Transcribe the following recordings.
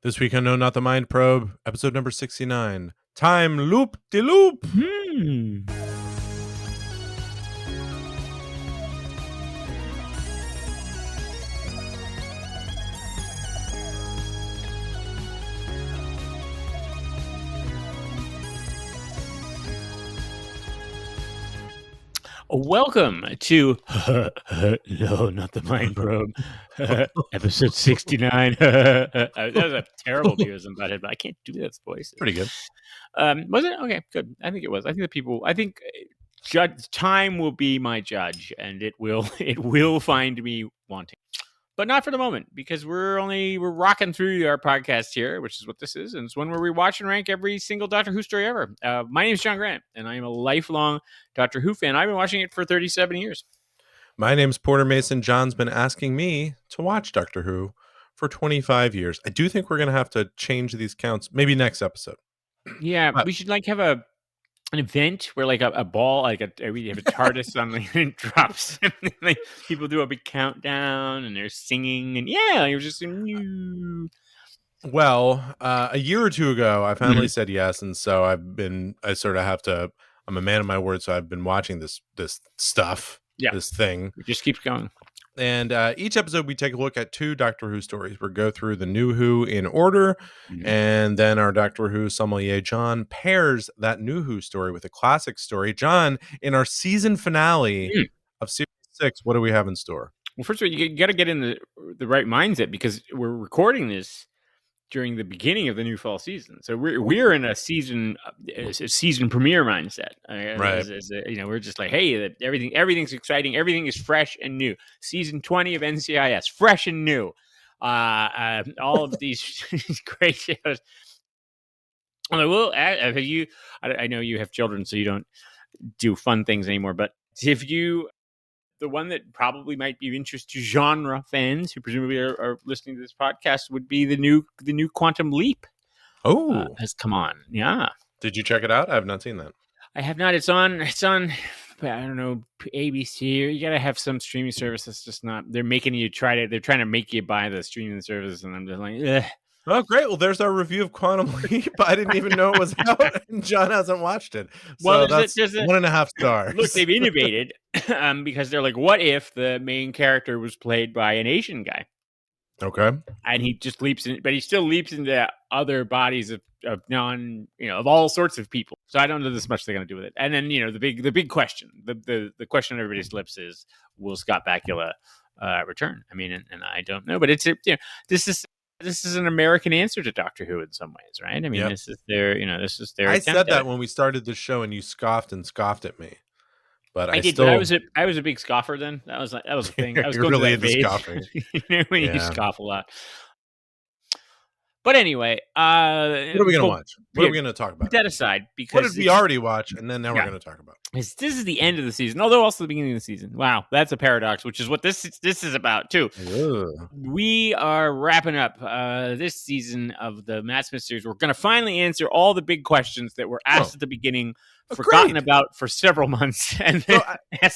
This week on No Not the Mind Probe, episode number 69, Time Loop de Loop. Welcome to No, Not the Mind Probe, episode 69. That was a terrible Beavis and Butthead, but I can't do that voice. Pretty good. Was it? Okay, good. I think it was. I think time will be my judge, and it will find me wanting. But not for the moment, because we're rocking through our podcast here, which is what this is, and it's one where we watch and rank every single Doctor Who story ever. My name is John Grant, and I am a lifelong Doctor Who fan. I've been watching it for 37 years. My name's Porter Mason. John's been asking me to watch Doctor Who for 25 years. I do think we're going to have to change these counts, maybe next episode. Yeah, we should have an event where a ball, we have a TARDIS on and it drops, and people do a big countdown and they're singing, and you're just Well, a year or two ago, I finally said yes, and so I'm a man of my word, so I've been watching this stuff, this thing. It just keeps going. And each episode, we take a look at two Doctor Who stories. We go through the NuWho in order, and then our Doctor Who sommelier, John, pairs that NuWho story with a classic story. John, in our season finale of Series 6, what do we have in store? Well, first of all, you got to get in the right mindset, because we're recording this during the beginning of the new fall season, so we're in a season premiere mindset. Right. We're just like, hey, everything's exciting, everything is fresh and new. Season 20 of NCIS, fresh and new. All of these great shows. Although, I know you have children, so you don't do fun things anymore. But the one that probably might be of interest to genre fans who presumably are listening to this podcast would be the new Quantum Leap. Oh, has come on. Yeah. Did you check it out? I have not seen that. I have not. It's on. I don't know, ABC. Or you gotta have some streaming service that's just not. They're trying to make you buy the streaming service, and I'm just like, ugh. Oh, great. Well, there's our review of Quantum Leap. I didn't even know it was out, and John hasn't watched it. So that's 1.5 stars. Look, they've innovated because they're like, what if the main character was played by an Asian guy? Okay. And he just leaps in, but he still leaps into other bodies of of all sorts of people. So I don't know this much they're going to do with it. And then, the big question, the question on everybody's lips is, will Scott Bakula return? I mean, and I don't know, but it's, this is an American answer to Doctor Who in some ways, right? I mean, This is their I said that when we started the show, and you scoffed at me. But I did. But I was a big scoffer then. That was a thing. I was going really into scoffing. When you scoff a lot. But anyway, what are we going to watch? What are we going to talk about? Put that aside, because what did we already watch, and then now we're going to talk about. This is the end of the season, although also the beginning of the season. Wow, that's a paradox, which is what this is about too. Ugh. We are wrapping up this season of the Matt Smith series. We're going to finally answer all the big questions that were asked at the beginning, forgotten about for several months, and so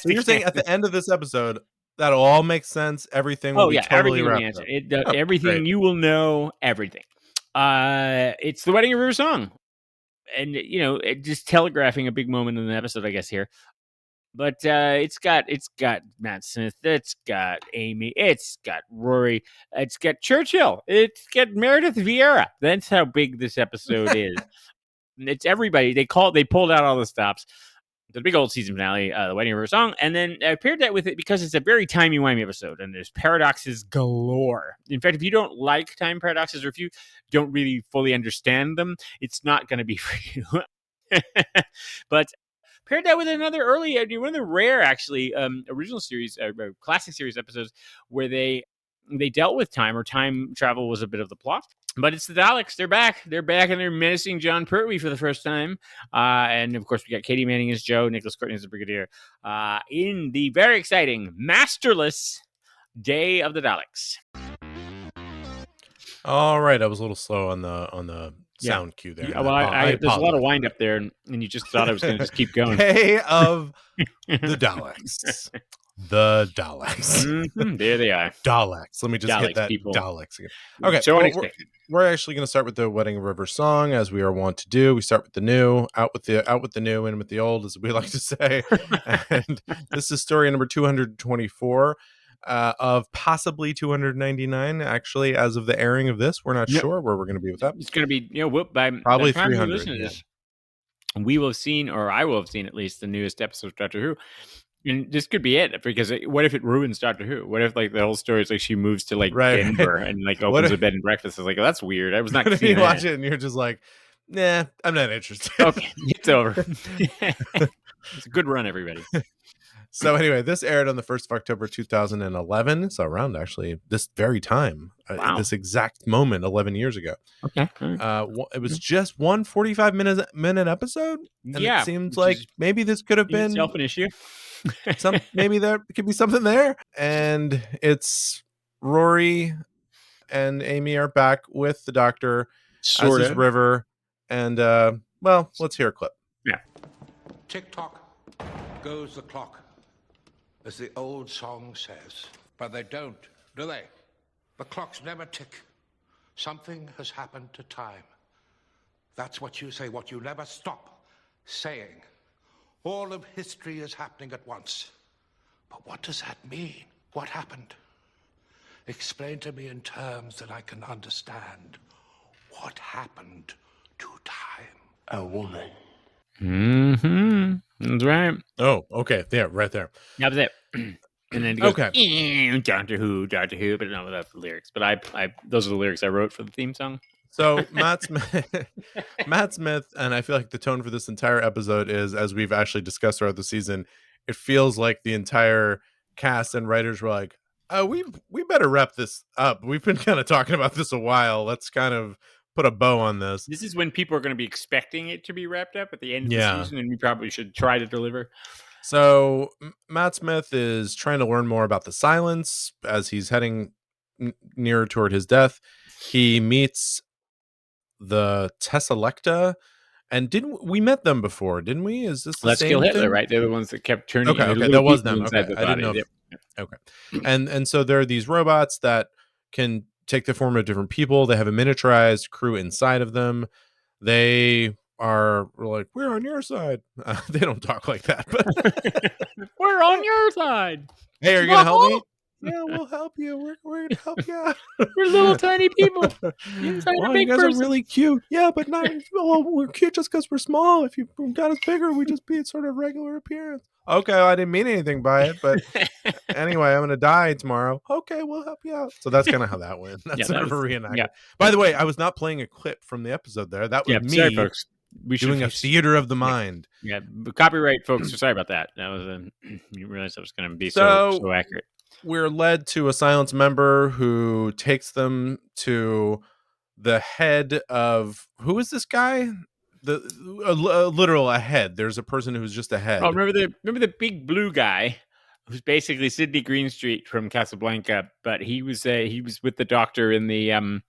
you're saying at the end of this episode that'll all make sense. Everything will be totally wrapped up. Everything you will know. Everything. It's the Wedding of River Song, and just telegraphing a big moment in the episode, I guess here. But it's got Matt Smith, it's got Amy, it's got Rory, it's got Churchill, it's got Meredith Vieira. That's how big this episode is. It's everybody. They pulled out all the stops. The big old season finale, the Wedding of River Song, and then I paired that with it because it's a very timey-wimey episode, and there's paradoxes galore. In fact, if you don't like time paradoxes, or if you don't really fully understand them, it's not going to be for you. But paired that with another one of the rare, actually, original series, classic series episodes where they dealt with time, or time travel was a bit of the plot. But it's the Daleks. They're back, and they're menacing John Pertwee for the first time. And, of course, we got Katie Manning as Jo, Nicholas Courtney as the Brigadier, in the very exciting, masterless Day of the Daleks. All right. I was a little slow on the sound cue there. Well, there's a lot of wind up there, and you just thought I was going to just keep going. Day of the Daleks. The Daleks. There they are. Daleks. Let me just hit Daleks, that people. Daleks again. Okay, So well, unexpected. we're actually going to start with the Wedding River song, as we are wont to do. We start with the new, out with the new, in with the old, as we like to say. And this is story number 224 of possibly 299. Actually, as of the airing of this, we're not Yep. sure where we're going to be with that. It's going to be, whoop, by Probably the time you 300. listen to Yeah. this, we will have seen, or I will have seen at least, the newest episode of Doctor Who. And this could be it, because what if it ruins Doctor Who? What if like the whole story is like she moves to like Right. Denver and like What opens if, a bed and breakfast? It's like, oh, that's weird. I was not what if seeing you watch that. it and you're just like, nah, I'm not interested. Okay, it's over. It's a good run, everybody. So anyway, this aired on the 1st of October 2011. So around actually this very time, Wow. this exact moment, 11 years ago. Okay. All right. It was just one 45-minute episode, and it Yeah, seems which like is maybe this could have in been itself an issue. maybe there could be something there. And it's Rory and Amy are back with the Doctor, as Sort is of. River, and well, let's hear a clip. Yeah. Tick tock goes the clock, as the old song says. But they don't, do they? The clocks never tick. Something has happened to time. That's what you say, what you never stop saying. All of history is happening at once. But what does that mean? What happened? Explain to me in terms that I can understand. What happened to time? A woman. Mm-hmm. That's right. Oh, okay, there, right there. That was it. And then it goes, Okay. Doctor Who, Doctor Who, but no, that's the lyrics. But I those are the lyrics I wrote for the theme song. So Matt Smith, and I feel like the tone for this entire episode is, as we've actually discussed throughout the season, it feels like the entire cast and writers were like, "Oh, we better wrap this up. We've been kind of talking about this a while. Let's kind of put a bow on this." This is when people are going to be expecting it to be wrapped up at the end of the Yeah. season, and we probably should try to deliver. So Matt Smith is trying to learn more about the silence as he's heading nearer toward his death. He meets the Tesselecta, and didn't we met them before? Didn't we? Is this the Let's kill same Hitler, thing? right? They're the ones that kept turning. Okay, They're okay, little that was people them. inside Okay, the I didn't body. know. Yep. Okay, and so there are these robots that can take the form of different people. They have a miniaturized crew inside of them. They are like, we're on your side. They don't talk like that, but We're on your side. hey, are you gonna help me? Yeah, we'll help you. We're gonna help you out. We're little tiny people inside Wow, a you big guys person. are really cute. Yeah, but not. Well, we're cute just because we're small. If you got us bigger, we just be sort of regular appearance. Okay, well, I didn't mean anything by it, but anyway, I'm gonna die tomorrow. Okay, we'll help you out. So that's kind of how that went. That's Yeah, sort that of a was- reenactment. yeah. By the way, I was not playing a clip from the episode there. That was Yeah, me sorry, folks. We should doing a theater of the mind. Yeah, but copyright, folks. Sorry about that. That was you realize that was going to be So- so accurate. We're led to a silence member who takes them to the head of, who is this guy? A literal a head. There's a person who's just a head. Oh, remember the big blue guy who's basically Sidney Greenstreet from Casablanca, but he was with the Doctor in the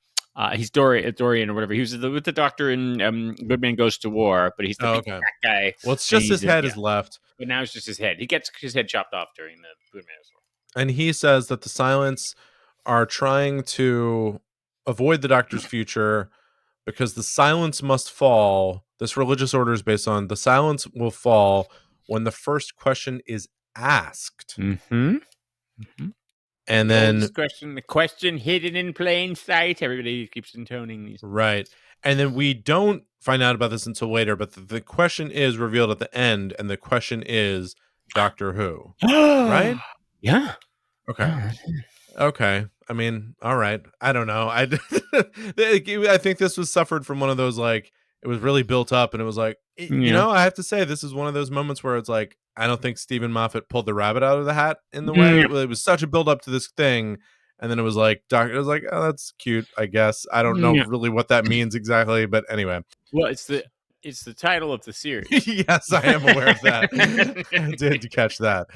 he's Dorian or whatever. He was with the Doctor in Good Man Goes to War, but he's the big fat guy. Well, it's just And his he's head yeah. is left. But now it's just his head. He gets his head chopped off during the Good Man Goes to War. And he says that the Silence are trying to avoid the Doctor's future because the Silence must fall. This religious order is based on the Silence will fall when the first question is asked. Mm-hmm. And then the question hidden in plain sight. Everybody keeps intoning these. Right. And then we don't find out about this until later, but the question is revealed at the end, and the question is Doctor Who. Right? Yeah. Okay. Okay. I mean, all right. I don't know. I think this was suffered from one of those, like, it was really built up, and it was like, you know, I have to say, this is one of those moments where it's like, I don't think Stephen Moffat pulled the rabbit out of the hat in the way. It was such a build up to this thing. And then it was like, Doctor, it was like, oh, that's cute, I guess. I don't know really what that means exactly. But anyway. Well, it's the title of the series. Yes, I am aware of that. I did catch that.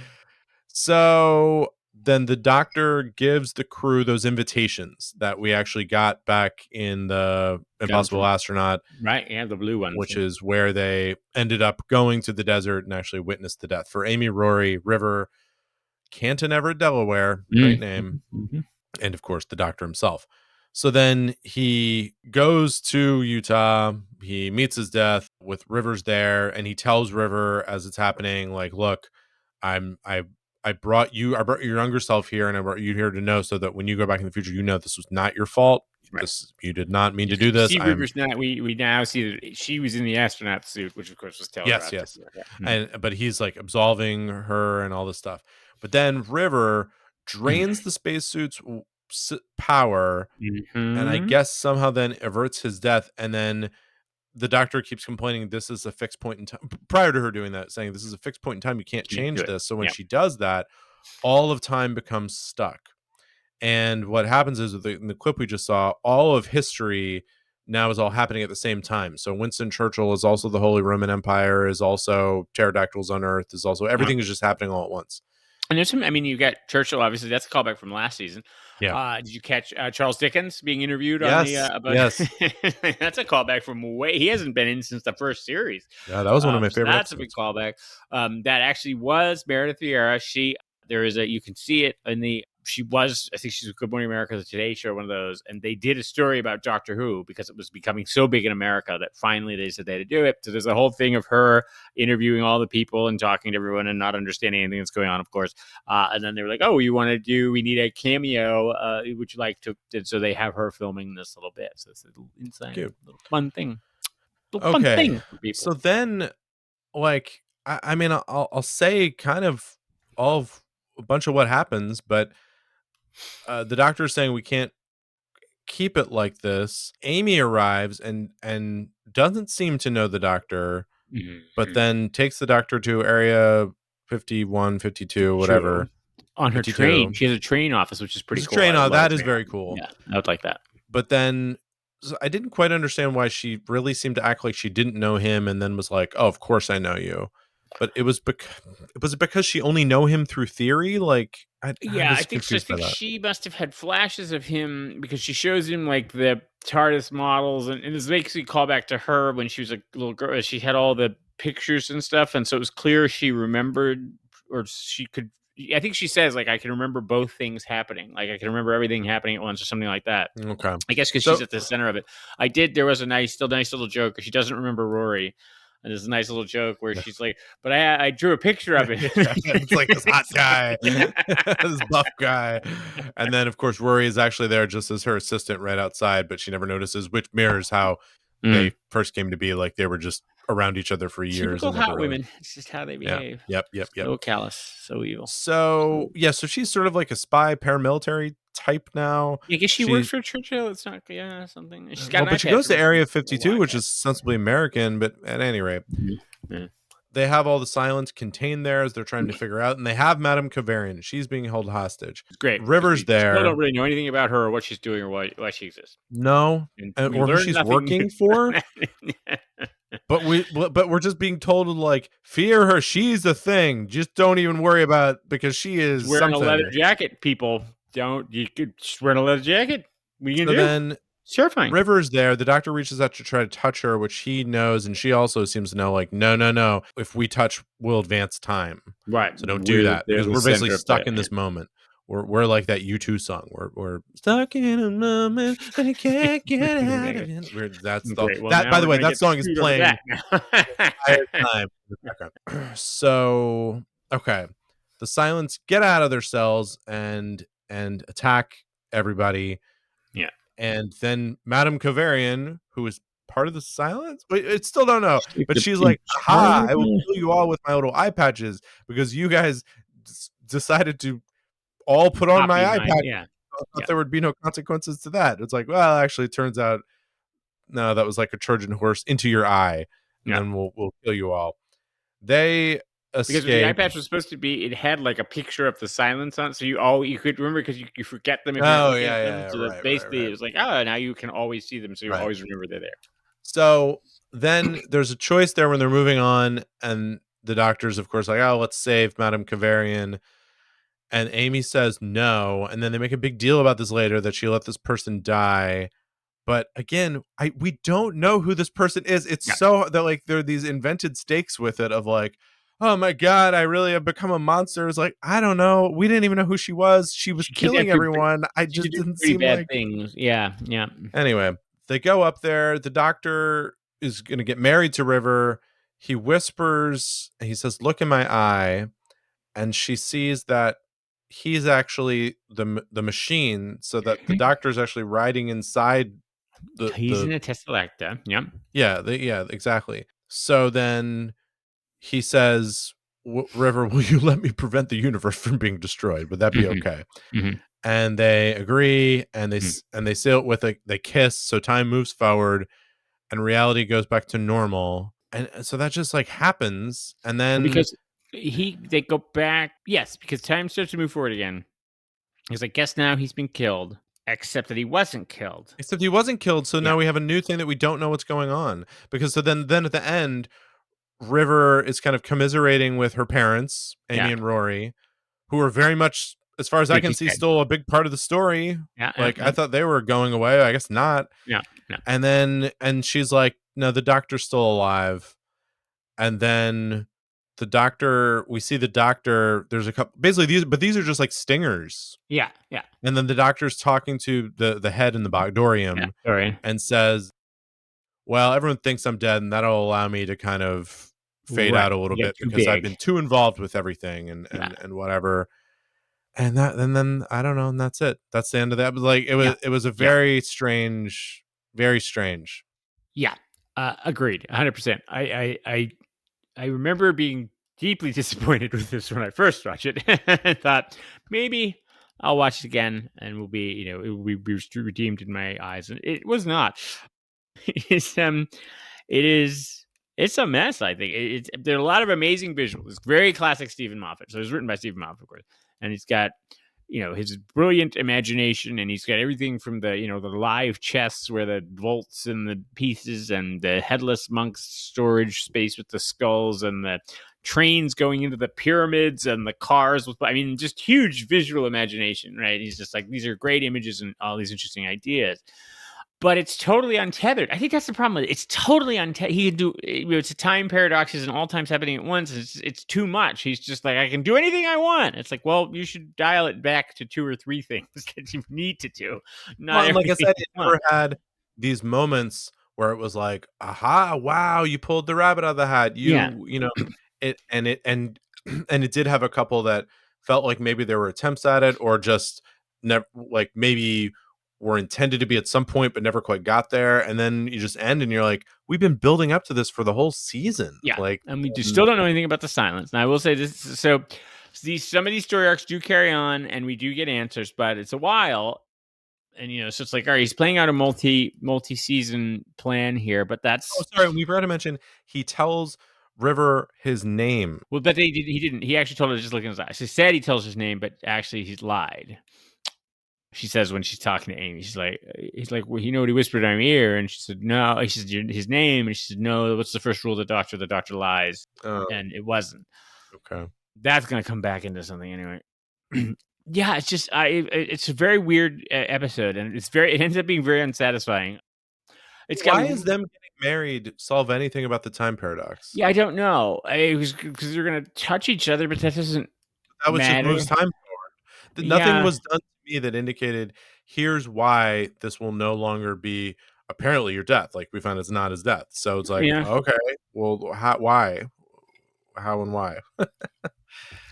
So then the Doctor gives the crew those invitations that we actually got back in the Impossible Astronaut. Right, yeah, the blue ones. Which is where they ended up going to the desert and actually witnessed the death. For Amy, Rory, River Canton Everett, Delaware. Great name. Mm-hmm. And of course, the doctor himself. So then he goes to Utah. He meets his death with Rivers there, and he tells River as it's happening, like, "Look, I'm I brought your younger self here, and I brought you here to know so that when you go back in the future, you know this was not your fault. Right. You did not mean to Because do we this. see I'm Rivers now. We now see that she was in the astronaut suit, which of course was yes, telegraphed. yes, Yeah. and but he's like absolving her and all this stuff. But then River drains the spacesuit's power, and I Mm-hmm. guess somehow then averts his death. And then the doctor keeps complaining this is a fixed point in time, prior to her doing that, saying this is a fixed point in time, you can't Can't do change it. this. So when Yeah. she does that, all of time becomes stuck. And what happens is in the clip we just saw, all of history now is all happening at the same time. So Winston Churchill is also the Holy Roman Empire, is also pterodactyls on Earth, is also everything is just happening all at once. And there's some. I mean, you got Churchill. Obviously, that's a callback from last season. Yeah. Did you catch Charles Dickens being interviewed on the Yes. about? Yes. That's a callback from way. He hasn't been in since the first series. Yeah, that was one of my So favorite that's a big episodes. callback. That actually was Meredith Vieira. There is a, you can see it in the, she was, I think she's Good Morning America, the Today Show, one of those, and they did a story about Doctor Who because it was becoming so big in America that finally they said they had to do it. So there's a whole thing of her interviewing all the people and talking to everyone and not understanding anything that's going on, of course. And then they were like, "Oh, we need a cameo. Would you like to?" And so they have her filming this little bit. So it's a little inside, little fun thing. Fun thing for people. So then, like, I mean, I'll say kind of all of a bunch of what happens, but the doctor is saying we can't keep it like this. Amy arrives and doesn't seem to know the doctor, but then takes the doctor to area 51, 52, whatever. On her 52. train. She has a train office, which is pretty There's a cool. train I love that a is train very office. cool. Yeah, I would like that. But then I didn't quite understand why she really seemed to act like she didn't know him and then was like, "Oh, of course I know you." But it was because she only know him through theory. Like I Yeah, was I think so. I confused by think that. she must have had flashes of him because she shows him like the TARDIS models, and it's basically a callback to her when she was a little girl. She had all the pictures and stuff, and so it was clear she remembered, or she could. I think she says like I can remember both things happening. Like I can remember everything happening at once, or something like that. Okay, I guess because so she's at the center of it. There was a nice little joke. She doesn't remember Rory. And there's a nice little joke where she's like, "But I drew a picture of it." it's like this hot guy, this buff guy, and then of course Rory is actually there just as her assistant right outside, but she never notices, which mirrors how they first came to be. Like they were just around each other for years. Typical And never hot really... women. It's just how they behave. Yep. So callous, so evil. So yeah, so she's sort of like a spy paramilitary type now. I guess she works for Churchill. It's not, something. She's got but she goes to Area 52, which is sensibly American. But at any rate, they have all the silence contained there as they're trying to figure out, and they have Madame Kavarian. She's being held hostage. It's great. Rivers there. Still don't really know anything about her or what she's doing or why she exists. No, or who she's working for. But we're just being told to like fear her. She's the thing. Just don't even worry about it because she is she's wearing something. A leather jacket. People don't. You could wearing a leather jacket. What are you gonna do? Then it's terrifying. Rivers there. The doctor reaches out to try to touch her, which he knows, and she also seems to know. Like, no. If we touch, we'll advance time. Right. So don't do that because we're basically stuck in this moment. We're like that U2 song. We're stuck in a moment and I can't get out of it. That's great. Well, that. By the way, that song is playing the entire time. So okay, the silence get out of their cells and attack everybody. Yeah, and then Madame Kavarian, who is part of the silence, it's still don't know, but she's like, "Ha! I will kill you all with my little eye patches because you guys decided to." All put on my iPad. I thought there would be no consequences to that. It's like, well, actually, it turns out, no, that was like a Trojan horse into your eye, and then we'll kill you all. They escape. Because the iPad was supposed to be, it had like a picture of the silence on it, so you could remember because you forget them. If So basically, it was like, now you can always see them, so you always remember they're there. So then there's a choice there when they're moving on, and the doctor's, of course, like, oh, let's save Madame Kavarian. And Amy says no, and then they make a big deal about this later that she let this person die. But again, we don't know who this person is. It's so that like there are these invented stakes with it of like, oh my god, I really have become a monster. It's like, I don't know. We didn't even know who she was. She was She could killing do everyone. I she could just do didn't pretty seem bad like. things. Yeah, yeah. Anyway, they go up there. The doctor is going to get married to River. He whispers, he says, "Look in my eye." And she sees that he's actually the machine, so that the doctor's actually riding inside He's the in a Tessalacta. Yep. yeah, exactly. So then he says, River, will you let me prevent the universe from being destroyed? Would that be Mhm. okay? Mhm. And they agree, and Mhm. they seal it with they kiss, so time moves forward and reality goes back to normal. And so that just like happens, and Well, then because they go back. Yes, because time starts to move forward again. Because I guess now he's been killed, except that he wasn't killed. except he wasn't killed, so Yeah. now we have a new thing that we don't know what's going on. Because so then at the end, River is kind of commiserating with her parents, Amy Yeah. and Rory, who are very much, as far as I Think can he's see, dead. still a big part of the story. Yeah. Yeah. Like I Yeah. thought they were going away. I guess not. Yeah. Yeah. And she's like, no, the doctor's still alive. And then the doctor, we see the doctor. There's a couple, basically these are just like stingers. Yeah. Yeah. And then the doctor's talking to the head in the Yeah. Bogdorium Sorry. and says, well, everyone thinks I'm dead, and that'll allow me to kind of fade Right. out a little You got bit too because I've big. been too involved with everything Yeah. and whatever. And then I don't know, and that's it. That's the end of that. But like Yeah. it was a Yeah. very strange. Yeah. Agreed. 100%. I remember being deeply disappointed with this when I first watched it. I thought maybe I'll watch it again and will be, it will be redeemed in my eyes. And it was not. It's it is it's a mess. I think there are a lot of amazing visuals. It's very classic Stephen Moffat. So it was written by Stephen Moffat, of course, and he's got his brilliant imagination, and he's got everything from the live chests where the bolts and the pieces, and the headless monk's storage space with the skulls, and the trains going into the pyramids, and the cars with, I mean, just huge visual imagination, right? He's just like, these are great images and all these interesting ideas, but it's totally untethered. I think that's the problem with it. It's totally untethered. He can do, it's a time paradoxes and all times happening at once. It's too much. He's just like, I can do anything I want. It's like, well, you should dial it back to 2 or 3 things that you need to do, not Well, and like I everything said, at it once. never had these moments where it was like, aha, wow, you pulled the rabbit out of the hat. Yeah. You know, it and it did have a couple that felt like maybe there were attempts at it, or just never, like maybe were intended to be at some point but never quite got there, and then you just end and you're like, we've been building up to this for the whole season. Yeah. Like, And we um, still don't know anything about the silence. And I will say this. So some of these story arcs do carry on and we do get answers, but it's a while. And so it's like, all right, he's playing out a multi-season plan here, but oh, that's, sorry, we forgot to mention he tells River his name. well, but he didn't. He actually told her, just looking in his eyes. He said he tells his name, but actually he's lied. She says when she's talking to Amy, he's like, well, what he whispered in my ear, and she said, no. He said his name, and she said, no. What's the first rule of the doctor? The doctor lies, Oh, and it wasn't. okay. That's gonna come back into something anyway. Yeah, it's just it's a very weird episode, and it ends up being very unsatisfying. It's got, Why is them getting married solve anything about the time paradox? yeah, I don't know. It was because they're gonna touch each other, but that doesn't That was just matter. moves time forward. Nothing Yeah, was done to me that indicated here's why this will no longer be apparently your death. Like we found it's not his death. So it's like, yeah. okay, well, why? How and why? Well,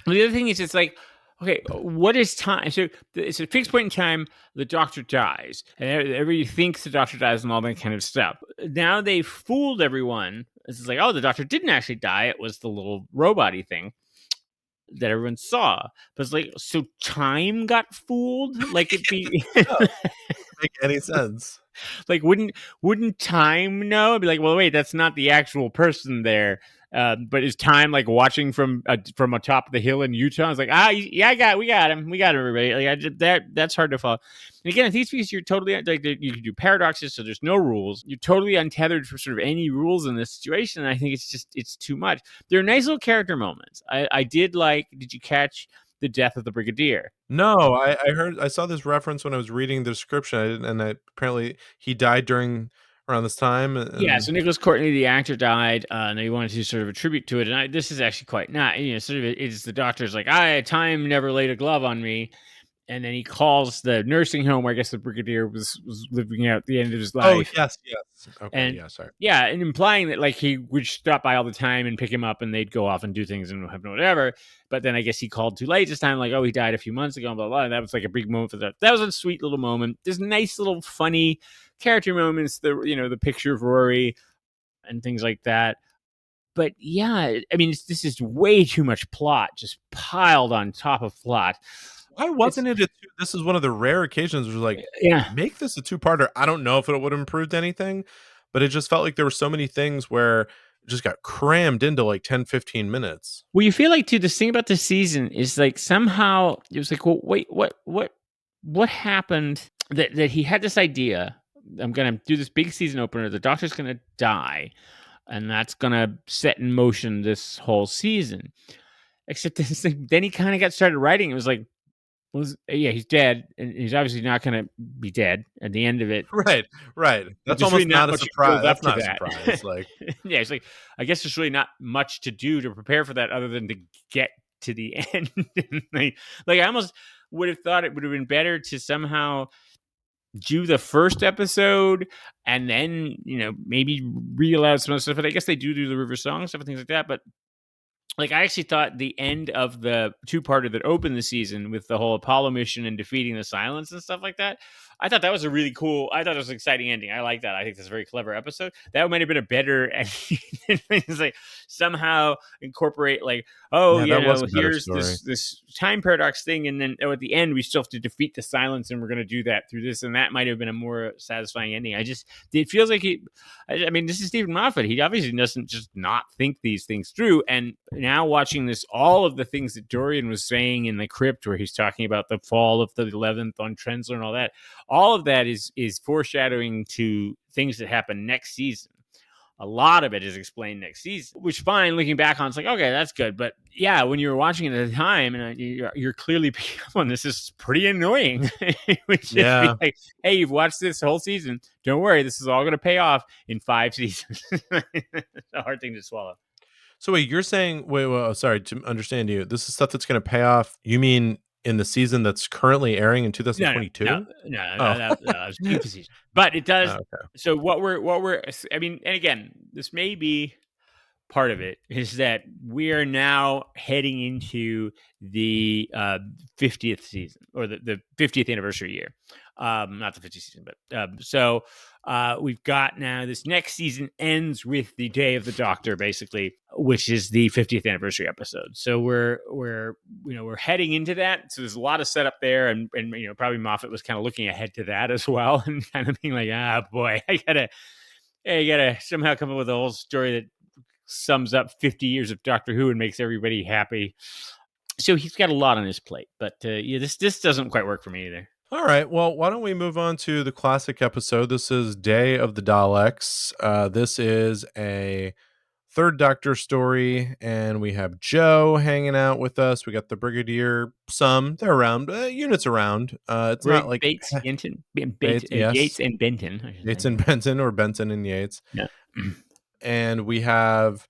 the other thing is, it's like, okay, what is time? So it's a fixed point in time. The doctor dies, and everybody thinks the doctor dies, and all that kind of stuff. Now they fooled everyone. It's like, oh, the doctor didn't actually die. It was the little robot-y thing that everyone saw. But it's like, so time got fooled. Like it'd be Make any sense? like, wouldn't time know? It'd be like, well, wait, that's not the actual person there. But is time like watching from atop of the hill in Utah? It's like, yeah, we got him, everybody. Like that's hard to follow. And again, at these species, you're totally like, you can do paradoxes, so there's no rules. You're totally untethered from sort of any rules in this situation. And I think it's too much. There are nice little character moments. I did like. Did you catch the death of the Brigadier? No, I saw this reference when I was reading the description. I didn't, and apparently he died during around this time. Yeah, And so Nicholas Courtney, the actor, died, and they wanted to do sort of a tribute to it. And this is actually quite not, sort of it's the doctor's like, time never laid a glove on me. And then he calls the nursing home where I guess the brigadier was living out the end of his oh life. yes, okay, And yeah, sorry. yeah, and implying that like he would stop by all the time and pick him up and they'd go off and do things and have no whatever. But then I guess he called too late this time, like, oh, he died a few months ago, blah, blah. And that was like a big moment for that. That was a sweet little moment. There's nice little funny character moments, the picture of Rory and things like that. But yeah, I mean, this is way too much plot, just piled on top of plot. Why wasn't it this is one of the rare occasions where like, Yeah. make this a two-parter. I don't know if it would have improved anything, but it just felt like there were so many things where it just got crammed into like 10, 15 minutes. Well, you feel like too. The thing about this season is like somehow it was like, well, wait, what happened? That he had this idea. I'm gonna do this big season opener. The Doctor's gonna die, and that's gonna set in motion this whole season. Except then he kind of got started writing. It was like, he's dead, and he's obviously not going to be dead at the end of it. Right. That's There's really almost not a much surprise. build up That's to not a that. surprise. Like, Yeah, it's like I guess there's really not much to do to prepare for that other than to get to the end. like I almost would have thought it would have been better to somehow do the first episode and then maybe reel out some other stuff. But I guess they do the River Song stuff and things like that. But like I actually thought the end of the two-parter that opened the season with the whole Apollo mission and defeating the Silence and stuff like that, I thought that was a really cool. I thought it was an exciting ending. I like that. I think that's a very clever episode. That might have been a better ending. It's like somehow incorporate like, that was a better here's story. this time paradox thing, and then at the end we still have to defeat the Silence, and we're going to do that through this, and that might have been a more satisfying ending. It feels like I mean, this is Stephen Moffat. He obviously doesn't just not think these things through. And now watching this, all of the things that Dorian was saying in the crypt, where he's talking about the fall of the 11th on Trenzler and all of that is foreshadowing to things that happen next season. A lot of it is explained next season, which fine. Looking back on, it's like, okay, that's good. But yeah, when you were watching it at the time and you're clearly picking up on this is pretty annoying. Yeah. Like, hey, you've watched this whole season. Don't worry. This is all going to pay off in 5 seasons. It's a hard thing to swallow. So wait, you're saying, sorry, to understand you, this is stuff that's going to pay off. You mean in the season that's currently airing in 2022? No, that was future season. But it does. Okay. So what we're, I mean, and again, this may be part of it is that we are now heading into the 50th season or the 50th anniversary year. Not the 50th season, but so we've got now this next season ends with the Day of the Doctor, basically, which is the 50th anniversary episode. So we're heading into that. So there's a lot of setup there, and probably Moffat was kind of looking ahead to that as well, and kind of being like, boy, I gotta somehow come up with a whole story that sums up 50 years of Doctor Who and makes everybody happy. So he's got a lot on his plate, but this doesn't quite work for me either. All right. Well, why don't we move on to the classic episode? This is Day of the Daleks. This is a third Doctor story, and we have Joe hanging out with us. We got the Brigadier. They're around. Units around. It's not like Bates, Benton, Bates, yes. Yates and Benton. Yates and Benton, or Benton and Yates. Yeah. And we have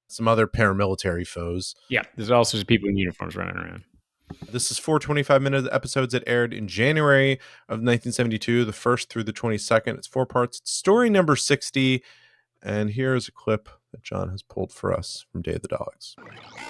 some other paramilitary foes. Yeah, there's all sorts of people in uniforms running around. This is 4 25-minute episodes that aired in January of 1972, the 1st through the 22nd. It's 4 parts. It's story number 60. And here's a clip that John has pulled for us from Day of the Daleks.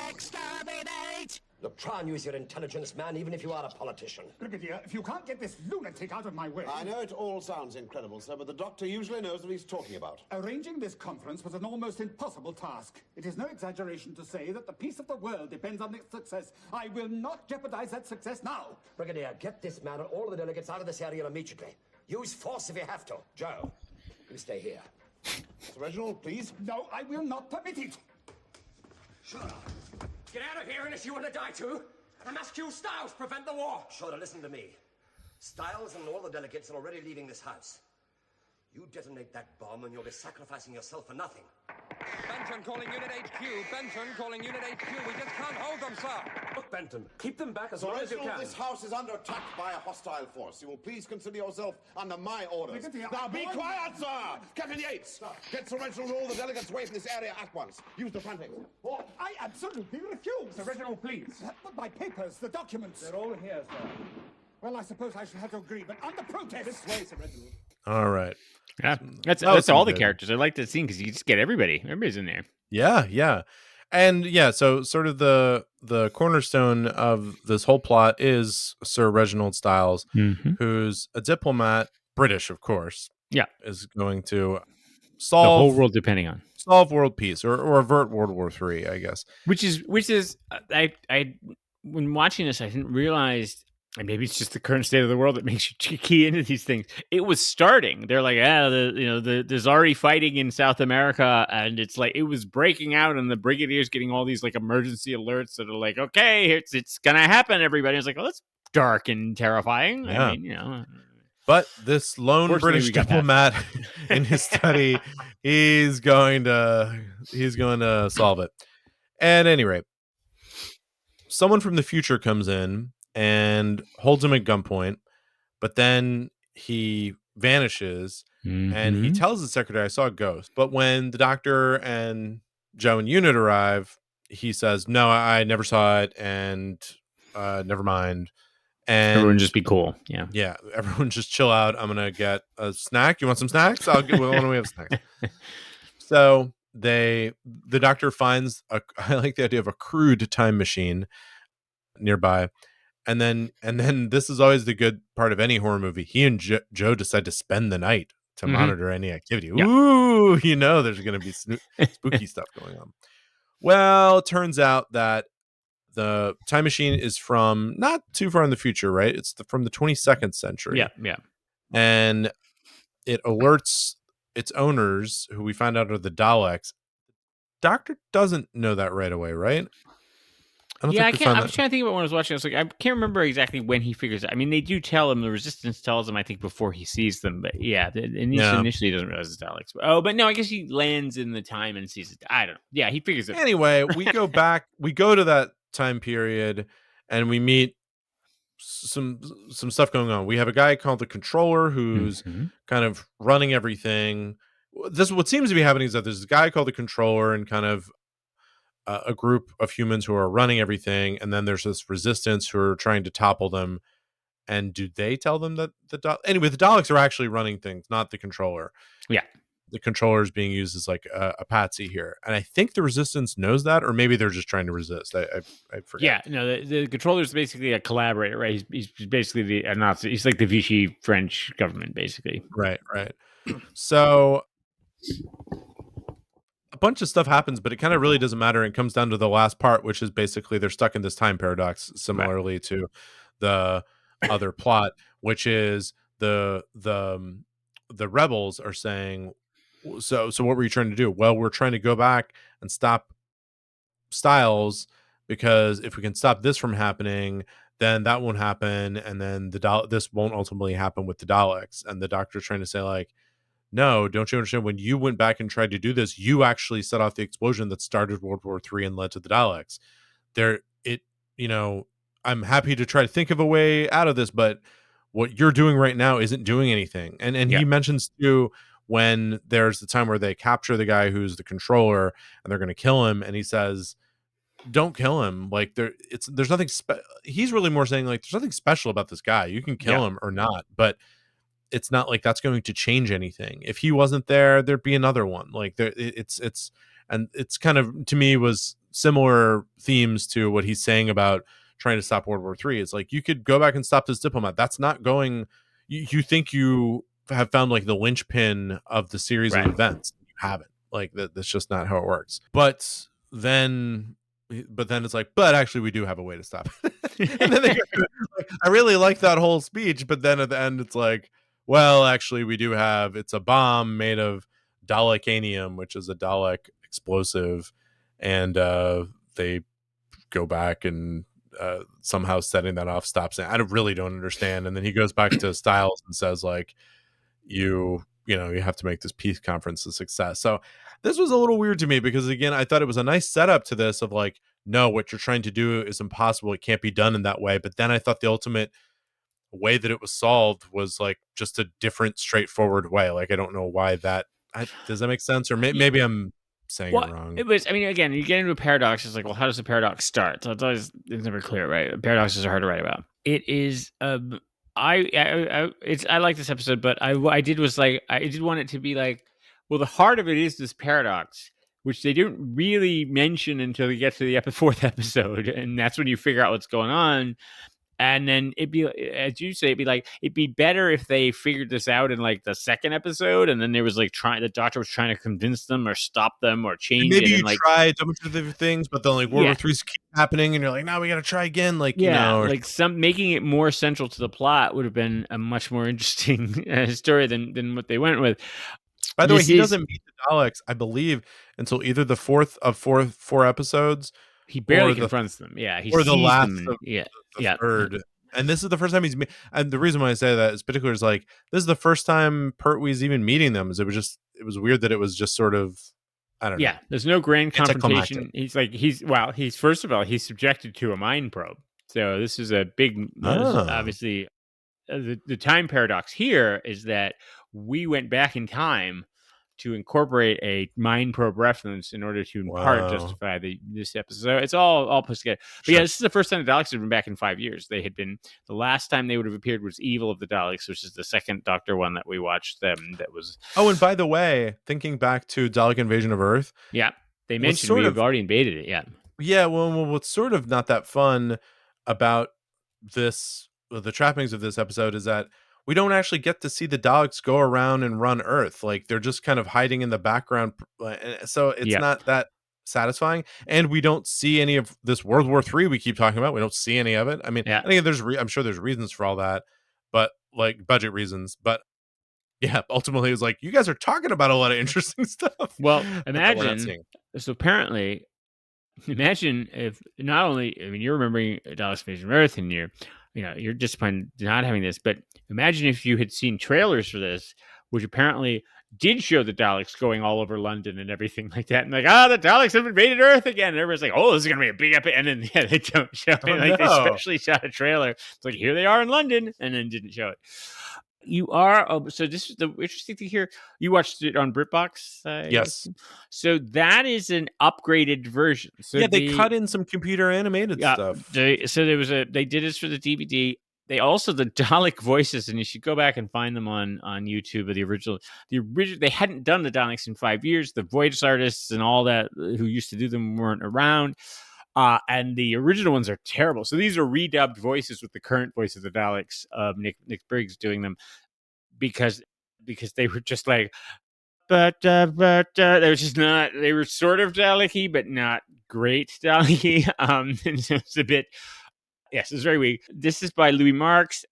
Exterminate! Look, try and use your intelligence, man, even if you are a politician. Brigadier, if you can't get this lunatic out of my way... I know it all sounds incredible, sir, but the Doctor usually knows what he's talking about. Arranging this conference was an almost impossible task. It is no exaggeration to say that the peace of the world depends on its success. I will not jeopardize that success now. Brigadier, get this man and all of the delegates out of this area immediately. Use force if you have to. Joe, you stay here. Sir Reginald, please. No, I will not permit it. Shut up. Get out of here unless you want to die too. I must use Styles to prevent the war. Shorter, listen to me. Styles and all the delegates are already leaving this house. You detonate that bomb and you'll be sacrificing yourself for nothing. Benton, Benton calling Unit HQ. Benton calling Unit HQ. We just can't hold them, sir. Look, Benton, keep them back as long as you can. This house is under attack by a hostile force. You will please consider yourself under my orders. Now be quiet, sir! Captain Yates, get Sir Reginald and all the delegates away from this area at once. Use the front exit. Oh, I absolutely refuse. Sir Reginald, please. But my papers, the documents. They're all here, sir. Well, I suppose I shall have to agree, but under protest. This way, Sir Reginald. All right. Yeah, that's was all the good. characters. I like that scene because you just get everybody. Everybody's in there. Yeah, yeah. And yeah, so sort of the cornerstone of this whole plot is Sir Reginald Styles, who's a diplomat, British, of course. Yeah. Is going to The solve whole world depending on. solve world peace or avert World War III, I guess. Which is I when watching this, I didn't realize, and maybe it's just the current state of the world that makes you key into these things. It was starting. They're like, there's already fighting in South America, and it's like it was breaking out, and the brigadier's getting all these like emergency alerts that are like, okay, it's gonna happen. Everybody was like, oh, that's dark and terrifying. Yeah. I mean, But this lone Fortunately, British we got diplomat in his study, he's going to solve it. At any rate, someone from the future comes in and holds him at gunpoint, but then he vanishes and he tells the secretary, I saw a ghost. But when the doctor and Joe and Unit arrive, he says, no, I never saw it, and never mind. And everyone just be cool. Yeah. Yeah, everyone just chill out. I'm gonna get a snack. You want some snacks? I'll get. Why don't we have snacks? So the doctor finds I like the idea of a crude time machine nearby, and then this is always the good part of any horror movie. He and Joe decide to spend the night to monitor any activity. Yeah. Ooh, there's gonna be spooky stuff going on. Well, it turns out that the time machine is from not too far in the future, right? It's from the 22nd century. Yeah. And it alerts its owners, who we find out are the Daleks. Doctor doesn't know that right away, right? I was trying to think about when I was watching. I was like, I can't remember exactly when he figures it. I mean, they do tell him, the Resistance tells him, I think, before he sees them. But yeah, initially he doesn't realize it's Alex. Oh, but no, I guess he lands in the time and sees it. I don't know. Yeah, he figures it. Anyway, we go back. We go to that time period, and we meet some stuff going on. We have a guy called the Controller who's kind of running everything. What seems to be happening is that there's a guy called the Controller and kind of a group of humans who are running everything, and then there's this Resistance who are trying to topple them. And do they tell them that anyway, the Daleks are actually running things, not the Controller. Yeah. The Controller is being used as like a patsy here, and I think the Resistance knows that, or maybe they're just trying to resist. I forget. Yeah, no, the Controller is basically a collaborator, right? He's basically a Nazi. He's like the Vichy French government, basically. Right. So a bunch of stuff happens, but it kind of really doesn't matter. It comes down to the last part, which is basically they're stuck in this time paradox, similarly to the other plot, which is the rebels are saying, so what were you trying to do? Well, we're trying to go back and stop Styles, because if we can stop this from happening, then that won't happen, and then this won't ultimately happen with the Daleks. And the Doctor's trying to say, like, no, don't you understand? When you went back and tried to do this, you actually set off the explosion that started World War III and led to the Daleks. I'm happy to try to think of a way out of this, but what you're doing right now isn't doing anything. And he mentions too, when there's the time where they capture the guy who's the Controller and they're going to kill him, and he says, don't kill him. Like there's nothing he's really more saying, like, there's nothing special about this guy. You can kill him or not, but it's not like that's going to change anything. If he wasn't there, there'd be another one. Like it's kind of, to me, was similar themes to what he's saying about trying to stop World War III. It's like, you could go back and stop this diplomat. That's not going. You think you have found like the linchpin of the series of events. You haven't. Like that's just not how it works. But then it's like, but actually we do have a way to stop it. And then I really like that whole speech, but then at the end it's like, well, actually we do have, it's a bomb made of Dalekanium, which is a Dalek explosive, and they go back and somehow setting that off stops it. I really don't understand. And then he goes back to Styles and says, like, you you have to make this peace conference a success. So this was a little weird to me because, again, I thought it was a nice setup to this of like, no, what you're trying to do is impossible. It can't be done in that way. But then I thought the ultimate way that it was solved was like just a different, straightforward way. Like, I don't know why that. Does that make sense? Or maybe I'm saying it Well, wrong. it was. I mean, again, you get into a paradox. It's like, well, how does a paradox start? So it's never clear, right? Paradoxes are hard to write about. It is. I like this episode, but I did want it to be like, well, the heart of it is this paradox, which they didn't really mention until you get to the fourth episode, and that's when you figure out what's going on. And then it'd be, as you say, it'd be better if they figured this out in like the second episode, and then there was like the doctor was trying to convince them or stop them or change Maybe it. you And like, tried a bunch of different things, but then like World Yeah. War III's keep happening, and you're like, now we got to try again. Like, or like making it more central to the plot would have been a much more interesting story than what they went with. By the way, This he is- doesn't meet the Daleks, I believe, until either the fourth of four episodes, He barely or the- confronts them. Yeah, he or the sees last them. of Yeah, the yeah. third. And this is the first time and the reason why I say that is particular is like, this is the first time Pertwee's even meeting them. It was weird that it was just sort of, I don't know. Yeah, there's no grand confrontation. Anticlimactic. He's first of all, he's subjected to a mind probe. So this is a big, obviously, the time paradox here is that we went back in time to incorporate a mind probe reference in order to in part justify this episode. So it's all put together. But yeah, this is the first time the Daleks have been back in 5 years. They had been, the last time they would have appeared was Evil of the Daleks, which is the second Doctor one that we watched them. That was. Oh, and by the way, thinking back to Dalek Invasion of Earth. Yeah, they mentioned we've already invaded it. Yeah. Yeah, well, what's sort of not that fun about the trappings of this episode is that we don't actually get to see the Daleks go around and run Earth. Like, they're just kind of hiding in the background. So it's not that satisfying. And we don't see any of this World War III we keep talking about. We don't see any of it. I mean, I think I'm sure there's reasons for all that, but like budget reasons. But yeah, ultimately it was like, you guys are talking about a lot of interesting stuff. Well, imagine. So apparently, imagine if not only, I mean, you're remembering Daleks Invasion of Earth and you're disappointed not having this, but imagine if you had seen trailers for this, which apparently did show the Daleks going all over London and everything like that. And like, the Daleks have invaded Earth again. And everybody's like, oh, this is going to be a big epic. And then they don't show it. Like, they specially shot a trailer. It's like, here they are in London, and then didn't show it. You are so this is the interesting thing here. You watched it on BritBox, yes. So that is an upgraded version. So yeah, they cut in some computer animated stuff. They did this for the DVD. They also the Dalek voices, and you should go back and find them on YouTube. The original, they hadn't done the Daleks in 5 years. The voice artists and all that who used to do them weren't around. And the original ones are terrible. So these are redubbed voices with the current voice of the Daleks, Nick Briggs doing them, because they were just like, but they were just not. They were sort of Dalek-y, but not great Dalek-y. And it's a bit. Yes, it's very weak. This is by Louis Marks,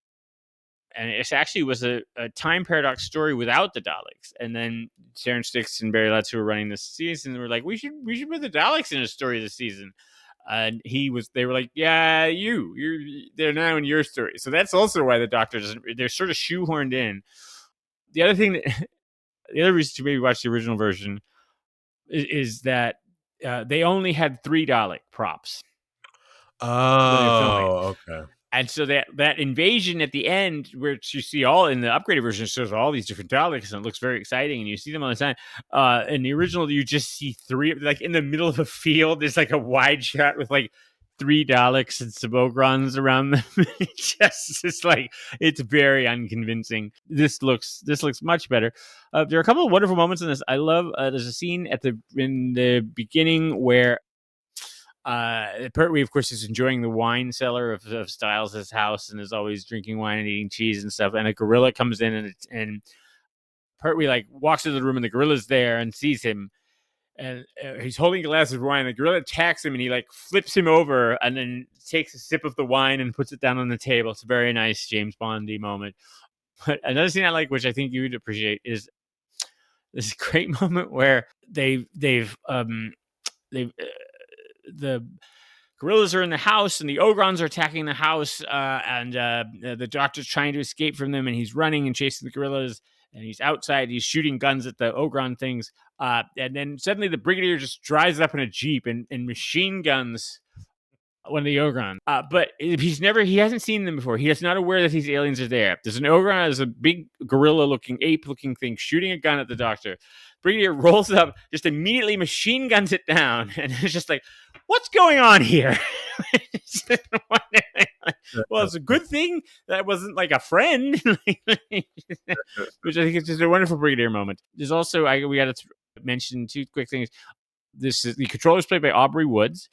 and it actually was a time paradox story without the Daleks. And then Sharon Sticks and Barry Letts, who were running this season, were like, we should put the Daleks in a story this season. And they were like, yeah, they're now in your story. So that's also why the Doctor they're sort of shoehorned in. The other reason to maybe watch the original version is that they only had 3 Dalek props. Oh, okay. And so that invasion at the end, which you see all in the upgraded version, shows all these different Daleks, and it looks very exciting, and you see them all the time. In the original, you just see 3, like in the middle of a field. There's like a wide shot with like 3 Daleks and some Ogrons around them. It's very unconvincing. This looks much better. There are a couple of wonderful moments in this. I love. There's a scene in the beginning where. Pertwee, of course, is enjoying the wine cellar of Stiles' house and is always drinking wine and eating cheese and stuff. And a gorilla comes in and Pertwee like walks into the room and the gorilla's there and sees him. And he's holding a glass of wine. The gorilla attacks him and he like flips him over and then takes a sip of the wine and puts it down on the table. It's a very nice James Bondy moment. But another thing I like, which I think you would appreciate, is this great moment where the gorillas are in the house and the Ogrons are attacking the house, and the Doctor's trying to escape from them, and he's running and chasing the gorillas, and he's outside. He's shooting guns at the Ogron things. And then suddenly the Brigadier just drives up in a Jeep and machine guns one of the Ogron. But he hasn't seen them before. He is not aware that these aliens are there. There's an Ogron, there's a big gorilla-looking, ape-looking thing shooting a gun at the Doctor. Brigadier rolls up, just immediately machine guns it down, and it's just like, what's going on here? Well, it's a good thing that wasn't like a friend, which I think is just a wonderful Brigadier moment. There's also, we got to mention two quick things. This is the controller's played by Aubrey Woods,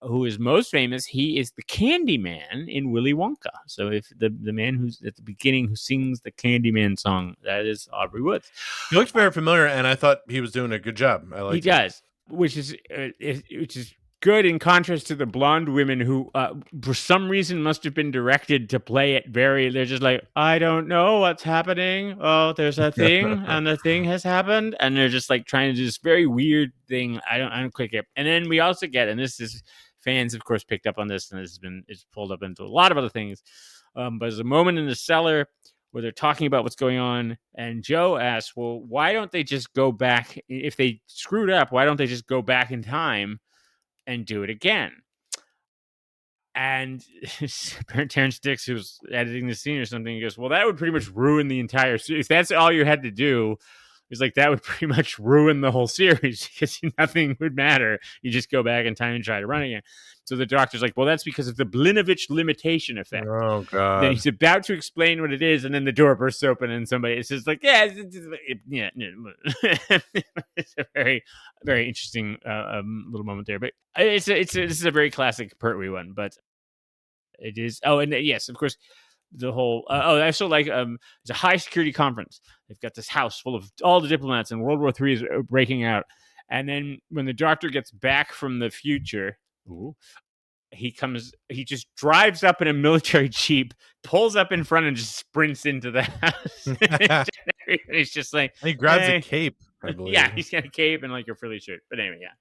who is most famous. He is the Candyman in Willy Wonka. So if the man who's at the beginning who sings the Candyman song, that is Aubrey Woods. He looked very familiar, and I thought he was doing a good job. I like. He does, which is good in contrast to the blonde women who, for some reason, must have been directed to play it very. They're just like, I don't know what's happening. Oh, there's a thing, and the thing has happened, and they're just like trying to do this very weird thing. I don't quite get. And then we also get, and this is fans, of course, picked up on this, and it's pulled up into a lot of other things. But there's a moment in the cellar where they're talking about what's going on, and Joe asks, well, why don't they just go back? If they screwed up, why don't they just go back in time and do it again? And Terrence Dix, who's editing the scene or something, he goes, well, that would pretty much ruin the entire series. If that's all you had to do, it's like that would pretty much ruin the whole series because nothing would matter. You just go back in time and try to run again. So the Doctor's like, well, that's because of the Blinovich limitation effect. Oh, God. Then he's about to explain what it is, and then the door bursts open, and somebody says, like, yeah. It's a very, very interesting little moment there. But this is a very classic Pertwee one, but it is. Oh, and yes, of course, the whole. I also like it's a high security conference. They've got this house full of all the diplomats, and World War III is breaking out. And then when the Doctor gets back from the future, he just drives up in a military jeep, pulls up in front, and just sprints into the house. He's just like, he grabs a cape, I believe. Yeah, he's got a cape and like a frilly shirt. But anyway, yeah.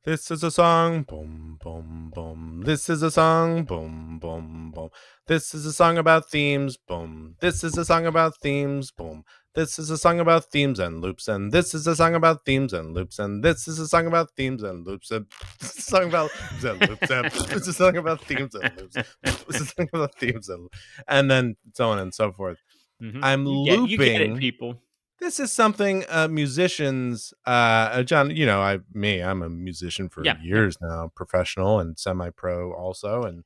This is a song, boom, boom, boom. This is a song, boom, boom, boom. This is a song about themes, boom. This is a song about themes, boom. This is a song about themes and loops, and this is a song about themes and loops, and this is a song about themes and loops, and this is a song about themes and loops, and this is a song about themes and loops, this is a song about themes and loops, and then so on and so forth. Mm-hmm. I'm looping. You get it, people. This is something musicians, John, you know, I'm a musician for years now, professional and semi-pro also. And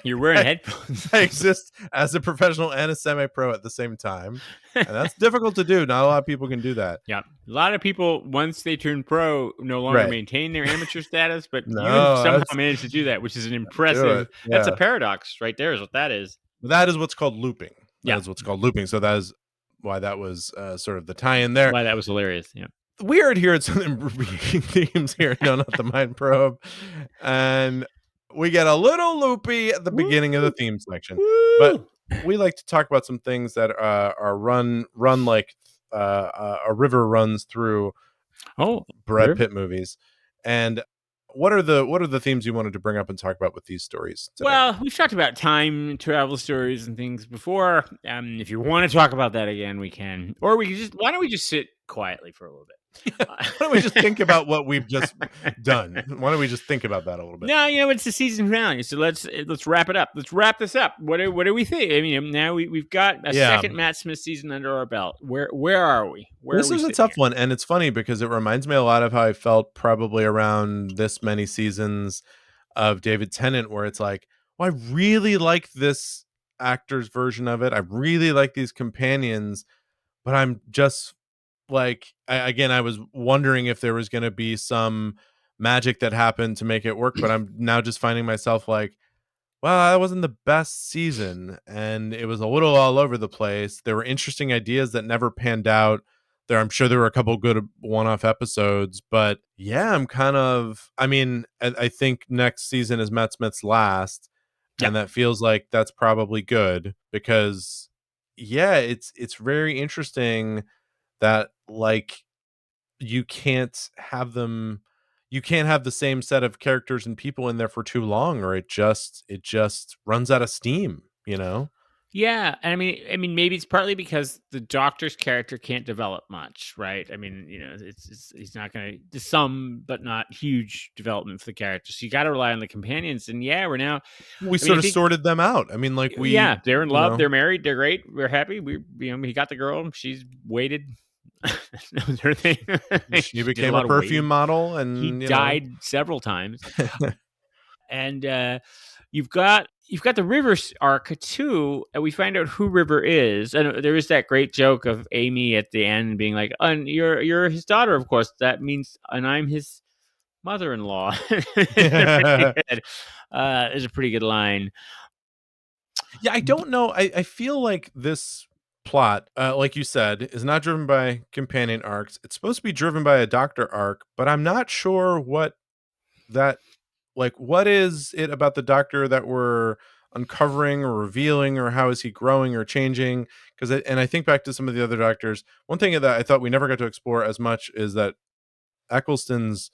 you're wearing headphones. I exist as a professional and a semi-pro at the same time. And that's difficult to do. Not a lot of people can do that. Yeah. A lot of people, once they turn pro, no longer maintain their amateur status, but you somehow managed to do that, which is an impressive, that's a paradox right there is what that is. That is what's called looping. That is what's called looping. So that is why that was sort of the tie-in there. Why that was hilarious. Yeah. Weird here at some repeating themes here. No, not the Mind Probe. And we get a little loopy at the beginning of the theme section. But we like to talk about some things that are run like a river runs through Brad Pitt movies. And what are the themes you wanted to bring up and talk about with these stories today? Well, we've talked about time travel stories and things before. If you want to talk about that again, we can. Or we can just, why don't we just sit quietly for a little bit? Why don't we just think about what we've just done? Why don't we just think about that a little bit? No, it's the season finale, so let's wrap it up. Let's wrap this up. What do we think? I mean, now we've got a second Matt Smith season under our belt. Where are we? This is a tough one, and it's funny because it reminds me a lot of how I felt probably around this many seasons of David Tennant, where it's like, well, I really like this actor's version of it. I really like these companions, but I'm just like, I was wondering if there was going to be some magic that happened to make it work, but I'm now just finding myself like, well, that wasn't the best season, and it was a little all over the place. There were interesting ideas that never panned out. I'm sure there were a couple good one-off episodes, but yeah, I think next season is Matt Smith's last, and that feels like that's probably good because, it's very interesting that like you can't have the same set of characters and people in there for too long, or it just runs out of steam, you know? Yeah, and I mean, maybe it's partly because the Doctor's character can't develop much, right? I mean, it's he's not going to some, but not huge development for the character. So you got to rely on the companions. And yeah, we're now. We I mean, sort I of think sorted them out. I mean, like yeah, they're in love, they're married, they're great, we're happy. He got the girl, she's waited. That was her thing. she She did a became a lot of perfume waiting. model, He and died several times, and you've got the River arc too, and we find out who River is. And there is that great joke of Amy at the end being like, "And you're his daughter, of course. That means, and I'm his mother-in-law." Is a pretty good line. Yeah, I don't know. I feel like this plot, like you said, is not driven by companion arcs. It's supposed to be driven by a Doctor arc, but I'm not sure what that like. What is it about the Doctor that we're uncovering or revealing, or how is he growing or changing? Because and I think back to some of the other Doctors. One thing that I thought we never got to explore as much is that Eccleston's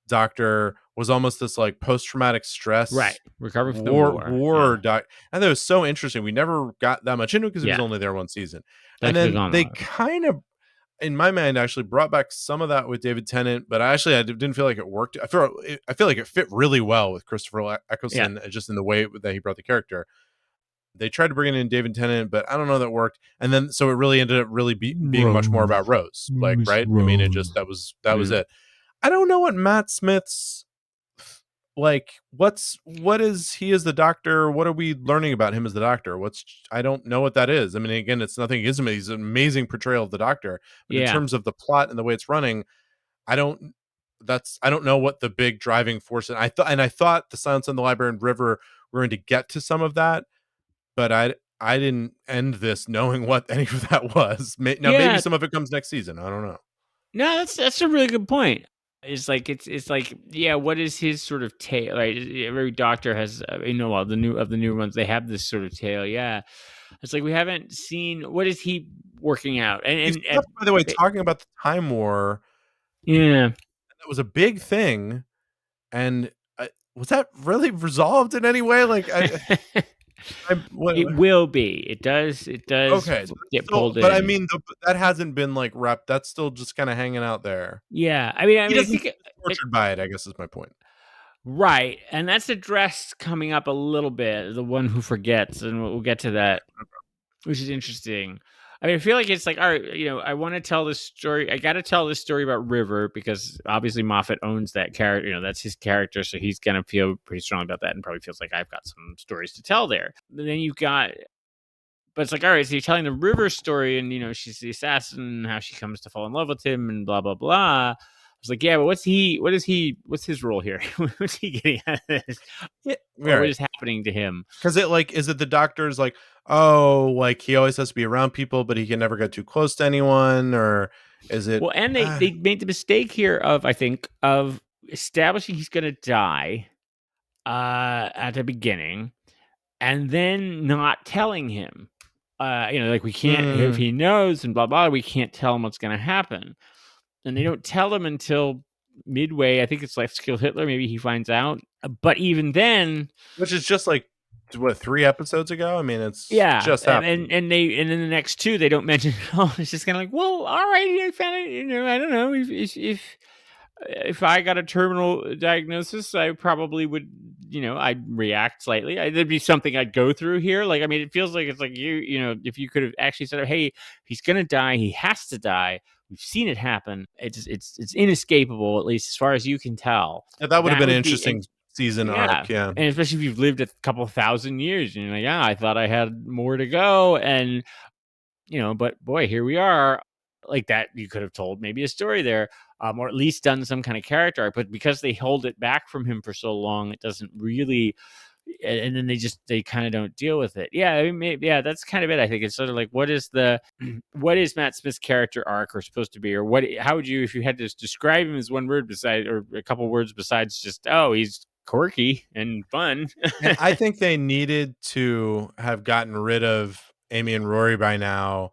Doctor was almost this like post-traumatic stress Right, recovering from the war. war Yeah, doc, and that was so interesting. We never got that much into it because he was yeah, only there one season, that and could have then gone they on. kind of, in my mind, actually brought back some of that with David Tennant, but I didn't feel like it worked. I feel like it fit really well with Christopher Yeah, Eccleston, just in the way that he brought the character. They tried to bring in David Tennant, but I don't know that worked. And then so it really ended up really being much more about Rose, like, Miss right? I mean, it just Rose. that was Yeah. it. I don't know what Matt Smith's like. What is he as the Doctor? What are we learning about him as the Doctor? I don't know what that is. I mean, again, it's nothing against him. He's an amazing portrayal of the Doctor, but in Yeah. terms of the plot and the way it's running, I don't. I don't know what the big driving force. And I thought the Silence in the Library and River were going to get to some of that, but I didn't end this knowing what any of that was. Now maybe Yeah. some of it comes next season. I don't know. No, that's a really good point. It's like, yeah, what is his sort of tale? Right, every Doctor has, well, the new ones, they have this sort of tale. Yeah, it's like we haven't seen what is he working out, We and stopped, by the way, talking about the Time War. yeah. That was a big thing, and was that really resolved in any way? Like It will be. It does. It does okay, so get pulled but I in. mean, that hasn't been like wrapped. That's still just kind of hanging out there. Yeah, I He mean, I doesn't think get tortured by it, I guess, is my point. right, and that's addressed coming up a little bit. The one who forgets, and we'll get to that, which is interesting. I mean, I feel like it's like, all right, I want to tell this story. I got to tell this story about River because obviously Moffat owns that character. That's his character, so he's gonna feel pretty strong about that, and probably feels like I've got some stories to tell there. But then you've got, but it's like, all right, so you're telling the River story, and she's the assassin, and how she comes to fall in love with him, and blah blah blah. I was like, yeah, but what's his role here? What's he getting out of this? Yeah, Or what right. is happening to him? Because is it the Doctor's like, oh, like he always has to be around people, but he can never get too close to anyone, or is it? Well, and they made the mistake here of, I think, of establishing he's going to die at the beginning, and then not telling him. Like, we can't, if he knows and blah blah, we can't tell him what's going to happen, and they don't tell him until midway. I think it's like Skill Hitler. Maybe he finds out, but even then, which is just like what, 3 episodes ago? I mean, it's yeah, just happened. and then the next two they don't mention it at all. It's just kind of like, well, all right, I found it. I don't know if I got a terminal diagnosis, I probably would, I'd react slightly. There'd be something I'd go through here. Like, I mean, it feels like it's like if you could have actually said, hey, he's going to die. He has to die. We've seen it happen. It's inescapable, at least as far as you can tell. Yeah, that would have been an would be, interesting season arc. Yeah. and especially if you've lived a couple thousand years, and you're like, yeah, I thought I had more to go. And, but boy, here we are. Like that, you could have told maybe a story there, or at least done some kind of character arc. But because they hold it back from him for so long, it doesn't really. And then they kind of don't deal with it. Yeah, I mean, that's kind of it. I think it's sort of like, what is Matt Smith's character arc or supposed to be, or how would you, if you had to describe him as one word besides, or a couple words besides just, oh, he's quirky and fun. And I think they needed to have gotten rid of Amy and Rory by now.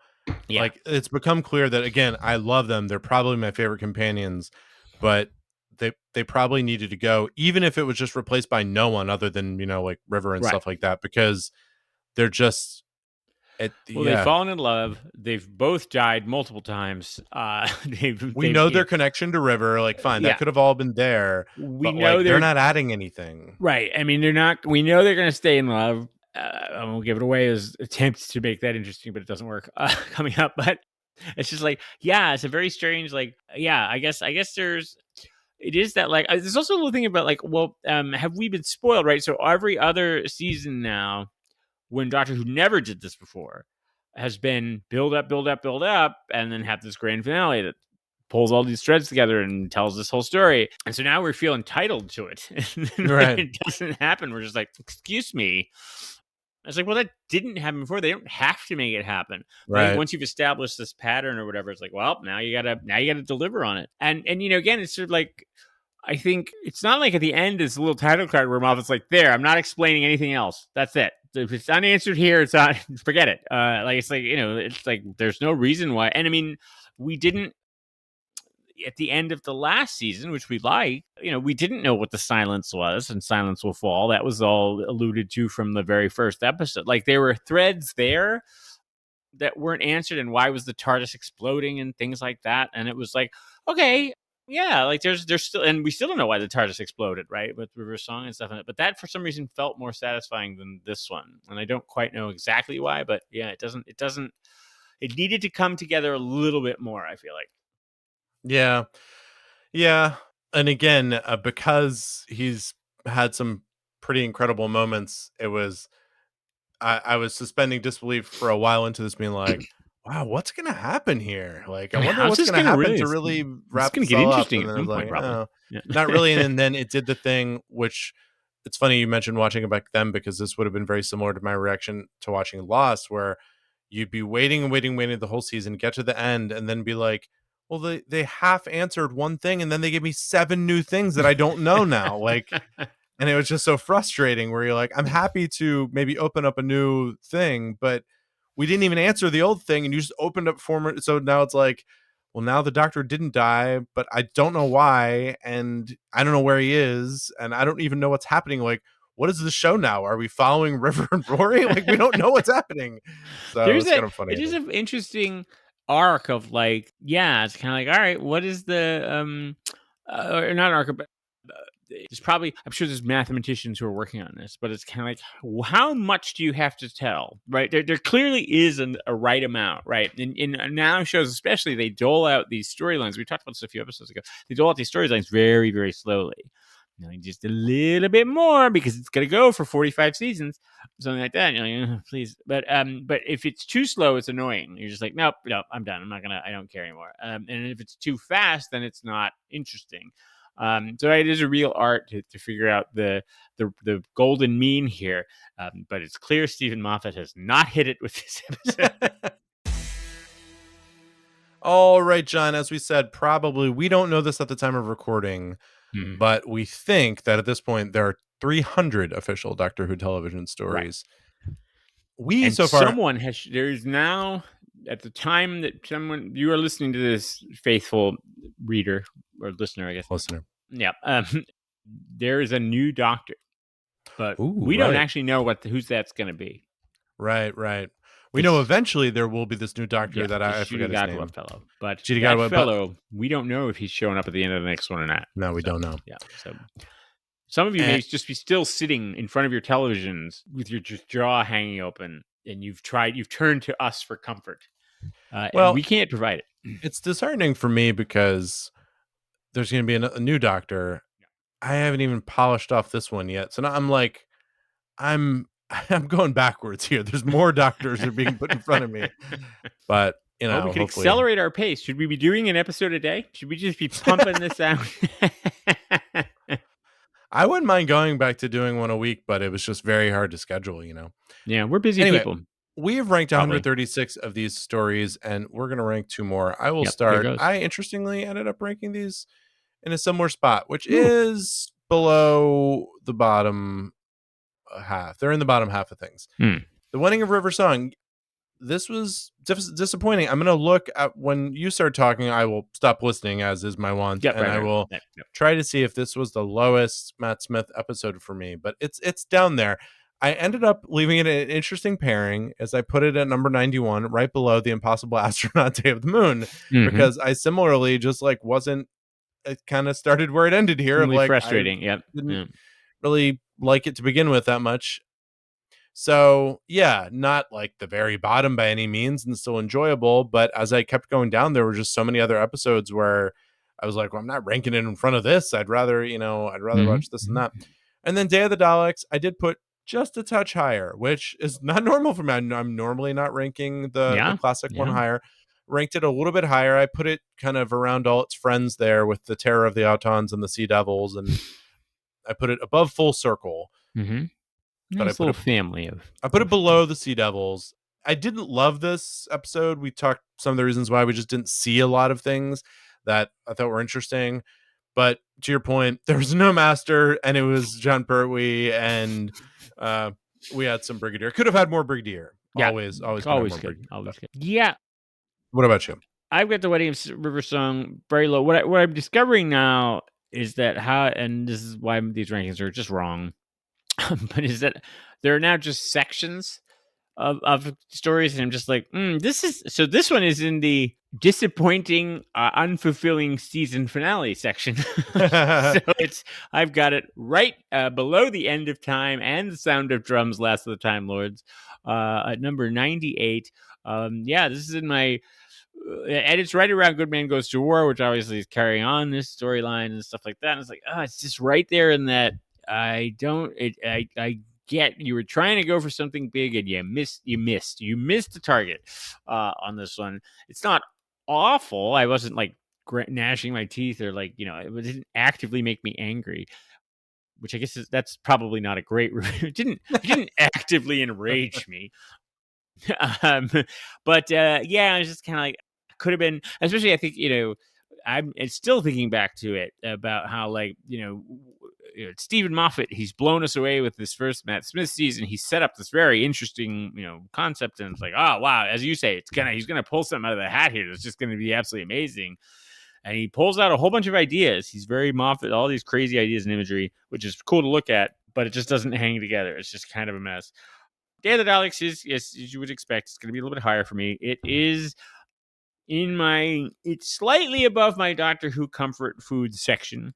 Yeah. Like, it's become clear that, again, I love them. They're probably my favorite companions, but they probably needed to go, even if it was just replaced by no one other than, like River and Right. stuff like that, because they're just, They've fallen in love. They've both died multiple times. We know their connection to River. Like, fine, that could have all been there. We but know like, they're not adding anything. Right. I mean, they're not. We know they're going to stay in love. I won't give it away as attempts to make that interesting, but it doesn't work coming up. But it's just like, yeah, it's a very strange. Like, yeah, I guess there's. It is that like there's also a little thing about like, well, have we been spoiled, right? So every other season now, when Doctor Who never did this before, has been build up, and then have this grand finale that pulls all these threads together and tells this whole story. And so now we feel entitled to it. Right. It doesn't happen. We're just like, excuse me. It's like, well, that didn't happen before. They don't have to make it happen. Right. Like, once you've established this pattern or whatever, it's like, well, now you gotta deliver on it. And again, it's sort of like, I think it's not like at the end is a little title card where Moffat's like, there, I'm not explaining anything else. That's it. If it's unanswered here, it's not, forget it. Like, it's like, it's like, there's no reason why. And I mean, we didn't, at the end of the last season, which we like, we didn't know what the silence was, and Silence Will Fall. That was all alluded to from the very first episode. Like, there were threads there that weren't answered, and why was the TARDIS exploding and things like that. And it was like, okay, yeah, like there's still, and we still don't know why the TARDIS exploded, right, with River Song and stuff in it. But that for some reason felt more satisfying than this one, and I don't quite know exactly why. But yeah, it needed to come together a little bit more, I feel like. Yeah. And again, because he's had some pretty incredible moments, it was I was suspending disbelief for a while into this, being like, wow, what's gonna happen here? Like, I wonder what's gonna happen to really wrap this all up. And then I was like, oh, not really. And then it did the thing, which it's funny you mentioned watching it back then, because this would have been very similar to my reaction to watching Lost, where you'd be waiting the whole season, get to the end, and then be like, well, they half answered one thing, and then they give me 7 new things that I don't know now. Like, and it was just so frustrating, where you're like, I'm happy to maybe open up a new thing, but we didn't even answer the old thing, and you just opened up former. So now it's like, well, now the Doctor didn't die, but I don't know why, and I don't know where he is, and I don't even know what's happening. Like, what is the show now? Are we following River and Rory? Like, we don't know what's happening. So it's kind of funny. It is an interesting arc of like, yeah, it's kind of like, all right, what is the or not arc, but there's probably, I'm sure there's mathematicians who are working on this, but it's kind of like, how much do you have to tell, right? There clearly is a right amount, right? In now shows especially, they dole out these storylines. We talked about this a few episodes ago. They dole out these storylines very, very slowly. Just a little bit more, because it's going to go for 45 seasons, something like that. You're like, oh, please. But if it's too slow, it's annoying. You're just like, nope, I'm done. I don't care anymore. And if it's too fast, then it's not interesting. So it is a real art to figure out the golden mean here. But it's clear Stephen Moffat has not hit it with this episode. All right, John, as we said, probably we don't know this at the time of recording, but we think that at this point there are 300 official Doctor Who television stories. Right. There's now, at the time that you are listening to this, faithful reader or listener, I guess. Listener. Yeah. There is a new Doctor, but we don't actually know who's that's going to be. Right. We know eventually there will be this new Doctor that I forget his name. Fellow. But that fellow, we don't know if he's showing up at the end of the next one or not. No, we don't know. Yeah. So some of you may just be still sitting in front of your televisions with your jaw hanging open, and you've turned to us for comfort. And we can't provide it. It's disheartening for me, because there's going to be a new Doctor. I haven't even polished off this one yet. So now I'm like, I'm going backwards here. There's more Doctors that are being put in front of me. But, we can accelerate our pace. Should we be doing an episode a day? Should we just be pumping this out? I wouldn't mind going back to doing one a week, but it was just very hard to schedule, Yeah, we're busy people. We have ranked 136 of these stories, and we're going to rank 2 more. I will start. I interestingly ended up ranking these in a similar spot, which is below the bottom half. They're in the bottom half of things. The Wedding of River Song. This was disappointing. I'm going to look at, when you start talking, I will stop listening, as is my want, I will try to see if this was the lowest Matt Smith episode for me. But it's down there. I ended up leaving it an interesting pairing as I put it at number 91, right below the Impossible Astronaut Day of the Moon, because I similarly just like wasn't. It kind of started where it ended here. Really Like I frustrating. Yep. didn't really like it to begin with that much. So yeah, not like the very bottom by any means, and still enjoyable. But as I kept going down, there were just so many other episodes where I was like, well, I'm not ranking it in front of this. I'd rather, I'd rather watch this and that. And then Day of the Daleks, I did put just a touch higher, which is not normal for me. I'm normally not ranking the classic one higher. Ranked it a little bit higher. I put it kind of around all its friends there with the Terror of the Autons and the Sea Devils, and I put it above Full Circle. But Nice little family of. I put it below the Sea Devils. I didn't love this episode. We talked some of the reasons why we just didn't see a lot of things that I thought were interesting. But to your point, there was no master, and it was John Pertwee, and we had some Brigadier. Could have had more Brigadier. Yeah, Always good. Always good. Yeah. What about you? I've got the Wedding of River Song very low. What I'm discovering now is that and this is why these rankings are just wrong, but is that there are now just sections of stories, and I'm just like, this one is in the disappointing, unfulfilling season finale section. So I've got it right below the End of Time and the Sound of Drums, Last of the Time Lords, at number 98. This is in my. And it's right around Good Man Goes to War, which obviously is carrying on this storyline and stuff like that. And it's like, it's just right there in that. I get you were trying to go for something big and you missed the target on this one. It's not awful. I wasn't like gnashing my teeth or like, it didn't actively make me angry, which I guess that's probably not a great review. It didn't actively enrage me. But I was just kind of like, could have been, especially I think, I'm still thinking back to it about how, like, Stephen Moffat, he's blown us away with this first Matt Smith season. He set up this very interesting, concept, and it's like, oh wow, as you say, he's gonna pull something out of the hat here. It's just gonna be absolutely amazing. And he pulls out a whole bunch of ideas. He's very Moffat, all these crazy ideas and imagery, which is cool to look at, but it just doesn't hang together. It's just kind of a mess. Day of the Daleks is, yes, as you would expect, it's going to be a little bit higher for me. It is it's slightly above my Doctor Who comfort food section,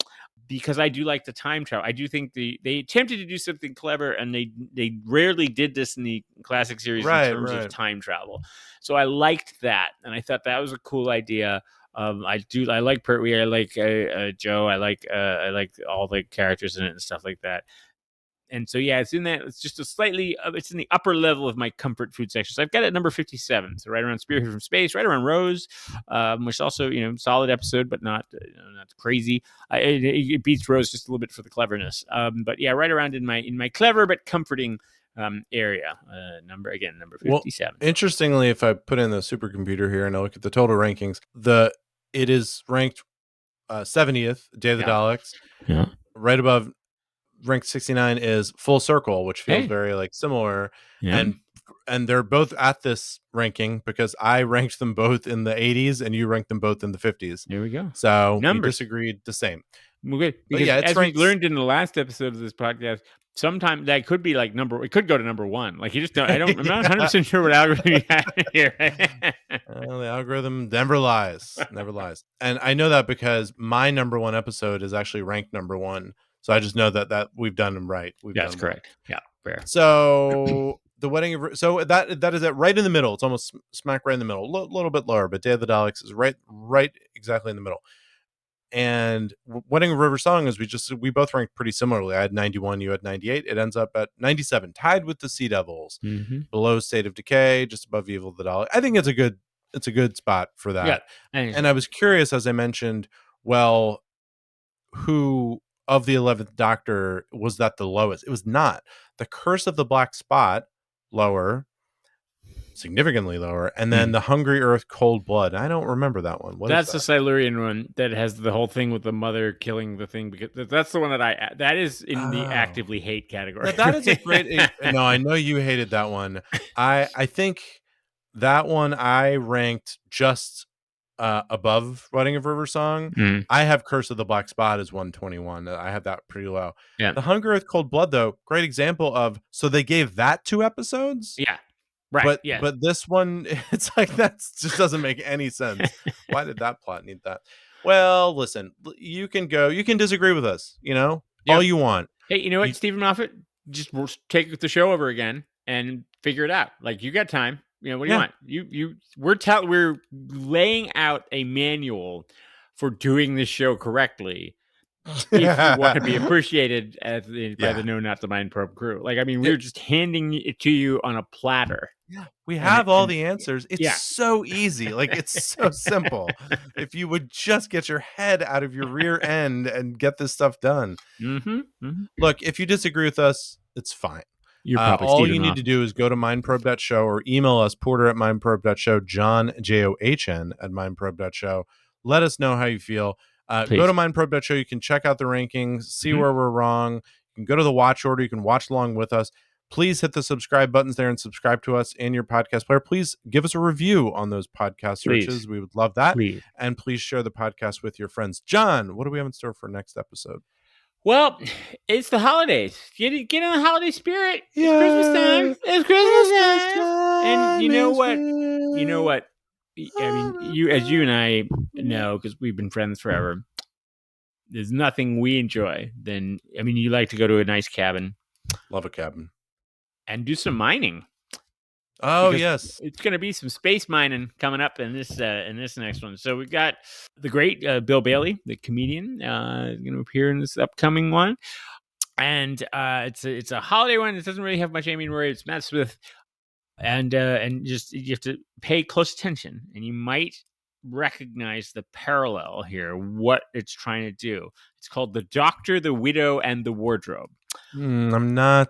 because I do like the time travel. I do think they attempted to do something clever, and they rarely did this in the classic series in terms of time travel. So I liked that, and I thought that was a cool idea. I like Pertwee. I like Joe. I like all the characters in it and stuff like that. And so, it's in that. It's just it's in the upper level of my comfort food section. So I've got it at number 57. So right around Spearhead from Space, right around Rose, which also, solid episode, but not crazy. It beats Rose just a little bit for the cleverness. But yeah, right around in my clever but comforting area. Number 57. Well, interestingly, if I put in the supercomputer here and I look at the total rankings, it is ranked 70th, Day of the Daleks. Yeah. Right above. Ranked 69 is Full Circle, which feels very like similar, and they're both at this ranking because I ranked them both in the 80s and you ranked them both in the 50s. There we go. So we disagreed the same. Well, good. Because as we learned in the last episode of this podcast, sometimes that could be like it could go to number one. Like you just don't. I'm not 100% sure what algorithm you have here. Well, the algorithm never lies, and I know that because my number one episode is actually ranked number one. So I just know that we've done them right. That's correct. Right. Yeah, fair. So the Wedding of that is at right in the middle. It's almost smack right in the middle. A little bit lower, but Day of the Daleks is right exactly in the middle. And Wedding of River Song is we both ranked pretty similarly. I had 91, you had 98. It ends up at 97, tied with the Sea Devils, below State of Decay, just above Evil of the Daleks. I think it's a good spot for that. Yeah, and I was curious, as I mentioned, who of the 11th Doctor was that the lowest? It was not. The Curse of the Black Spot, lower, significantly lower, and then the Hungry Earth, Cold Blood. I don't remember that one. That's the Silurian one that has the whole thing with the mother killing the thing, because that's the one that is in the actively hate category. That is a great. No, I know you hated that one. I think that one I ranked just above Wedding of River Song. Mm. I have Curse of the Black Spot as 121. I have that pretty low. Yeah. The Hunger Earth Cold Blood, though, great example of, so they gave that 2 episodes. Yeah. Right. But this one, it's like that just doesn't make any sense. Why did that plot need that? Well, listen, you can disagree with us, all you want. Hey, you know what, Stephen Moffat? Just take the show over again and figure it out. Like, you got time. What do you want? We're laying out a manual for doing this show correctly. If you want to be appreciated by the No Not the Mind Probe crew. Like, I mean, we're just handing it to you on a platter. Yeah, we have all the answers. It's so easy. Like, it's so simple. If you would just get your head out of your rear end and get this stuff done. Look, if you disagree with us, it's fine. You're probably all you need to do is go to mindprobe.show or email us, porter@mindprobe.show, John, JOHN, @mindprobe.show. Let us know how you feel. Go to mindprobe.show. You can check out the rankings, see where we're wrong. You can go to the watch order. You can watch along with us. Please hit the subscribe buttons there and subscribe to us in your podcast player. Please give us a review on those podcast searches. We would love that. And please share the podcast with your friends. John, what do we have in store for next episode? Well, it's the holidays. Get in the holiday spirit. It's Christmas time. It's Christmas time. And you know what? I mean, you and I know, because we've been friends forever, there's nothing we enjoy than, you like to go to a nice cabin. Love a cabin. And do some mining. Oh, because yes. It's going to be some space mining coming up in this next one. So we've got the great Bill Bailey, the comedian, going to appear in this upcoming one. And it's a holiday one. It doesn't really have much Amy and Rory. It's Matt Smith. And just, you have to pay close attention, and you might recognize the parallel here, what it's trying to do. It's called The Doctor, the Widow, and the Wardrobe. I'm not.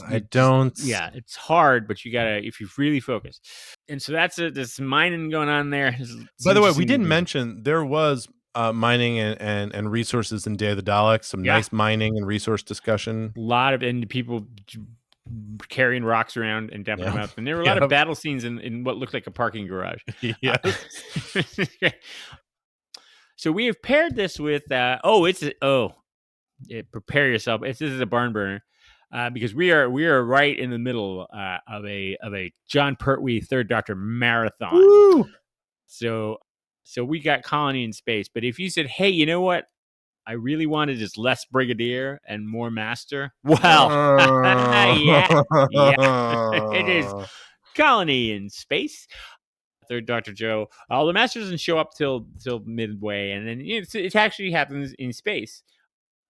I don't. Yeah, it's hard, but you gotta, if you really focus. And so there's mining going on there. By the way, we didn't mention there was mining and resources in Day of the Daleks. Some nice mining and resource discussion. A lot of people carrying rocks around and dumping them up. And there were a lot of battle scenes in what looked like a parking garage. Yes. So we have paired this with prepare yourself. This is a barn burner, because we are right in the middle of a John Pertwee Third Doctor marathon. Woo! So we got Colony in Space. But if you said, hey, you know what? I really wanted is less Brigadier and more Master. Well, yeah, it is Colony in Space. Third Doctor Joe. The Master doesn't show up till midway, and then it actually happens in space.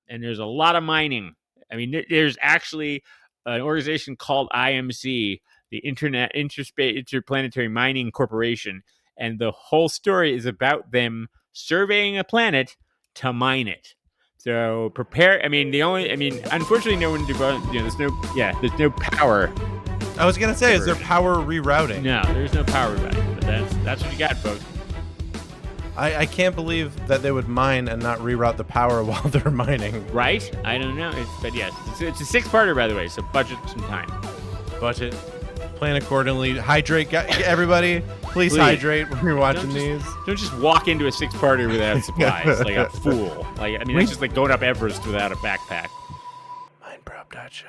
And there's a lot of mining. I mean, there's actually an organization called IMC, the Interplanetary Mining Corporation, and the whole story is about them surveying a planet to mine it. So prepare. Unfortunately, no one. There's no power. I was gonna say, is there power rerouting? No, there's no power rerouting. But that's what you got, folks. I can't believe that they would mine and not reroute the power while they're mining. Right? I don't know. But yes, it's a 6-parter, by the way. So budget some time. Budget. Plan accordingly. Hydrate, everybody. Please hydrate when you're watching these. Don't just walk into a 6-parter without supplies like a fool. That's just like going up Everest without a backpack. Mindprobe.show.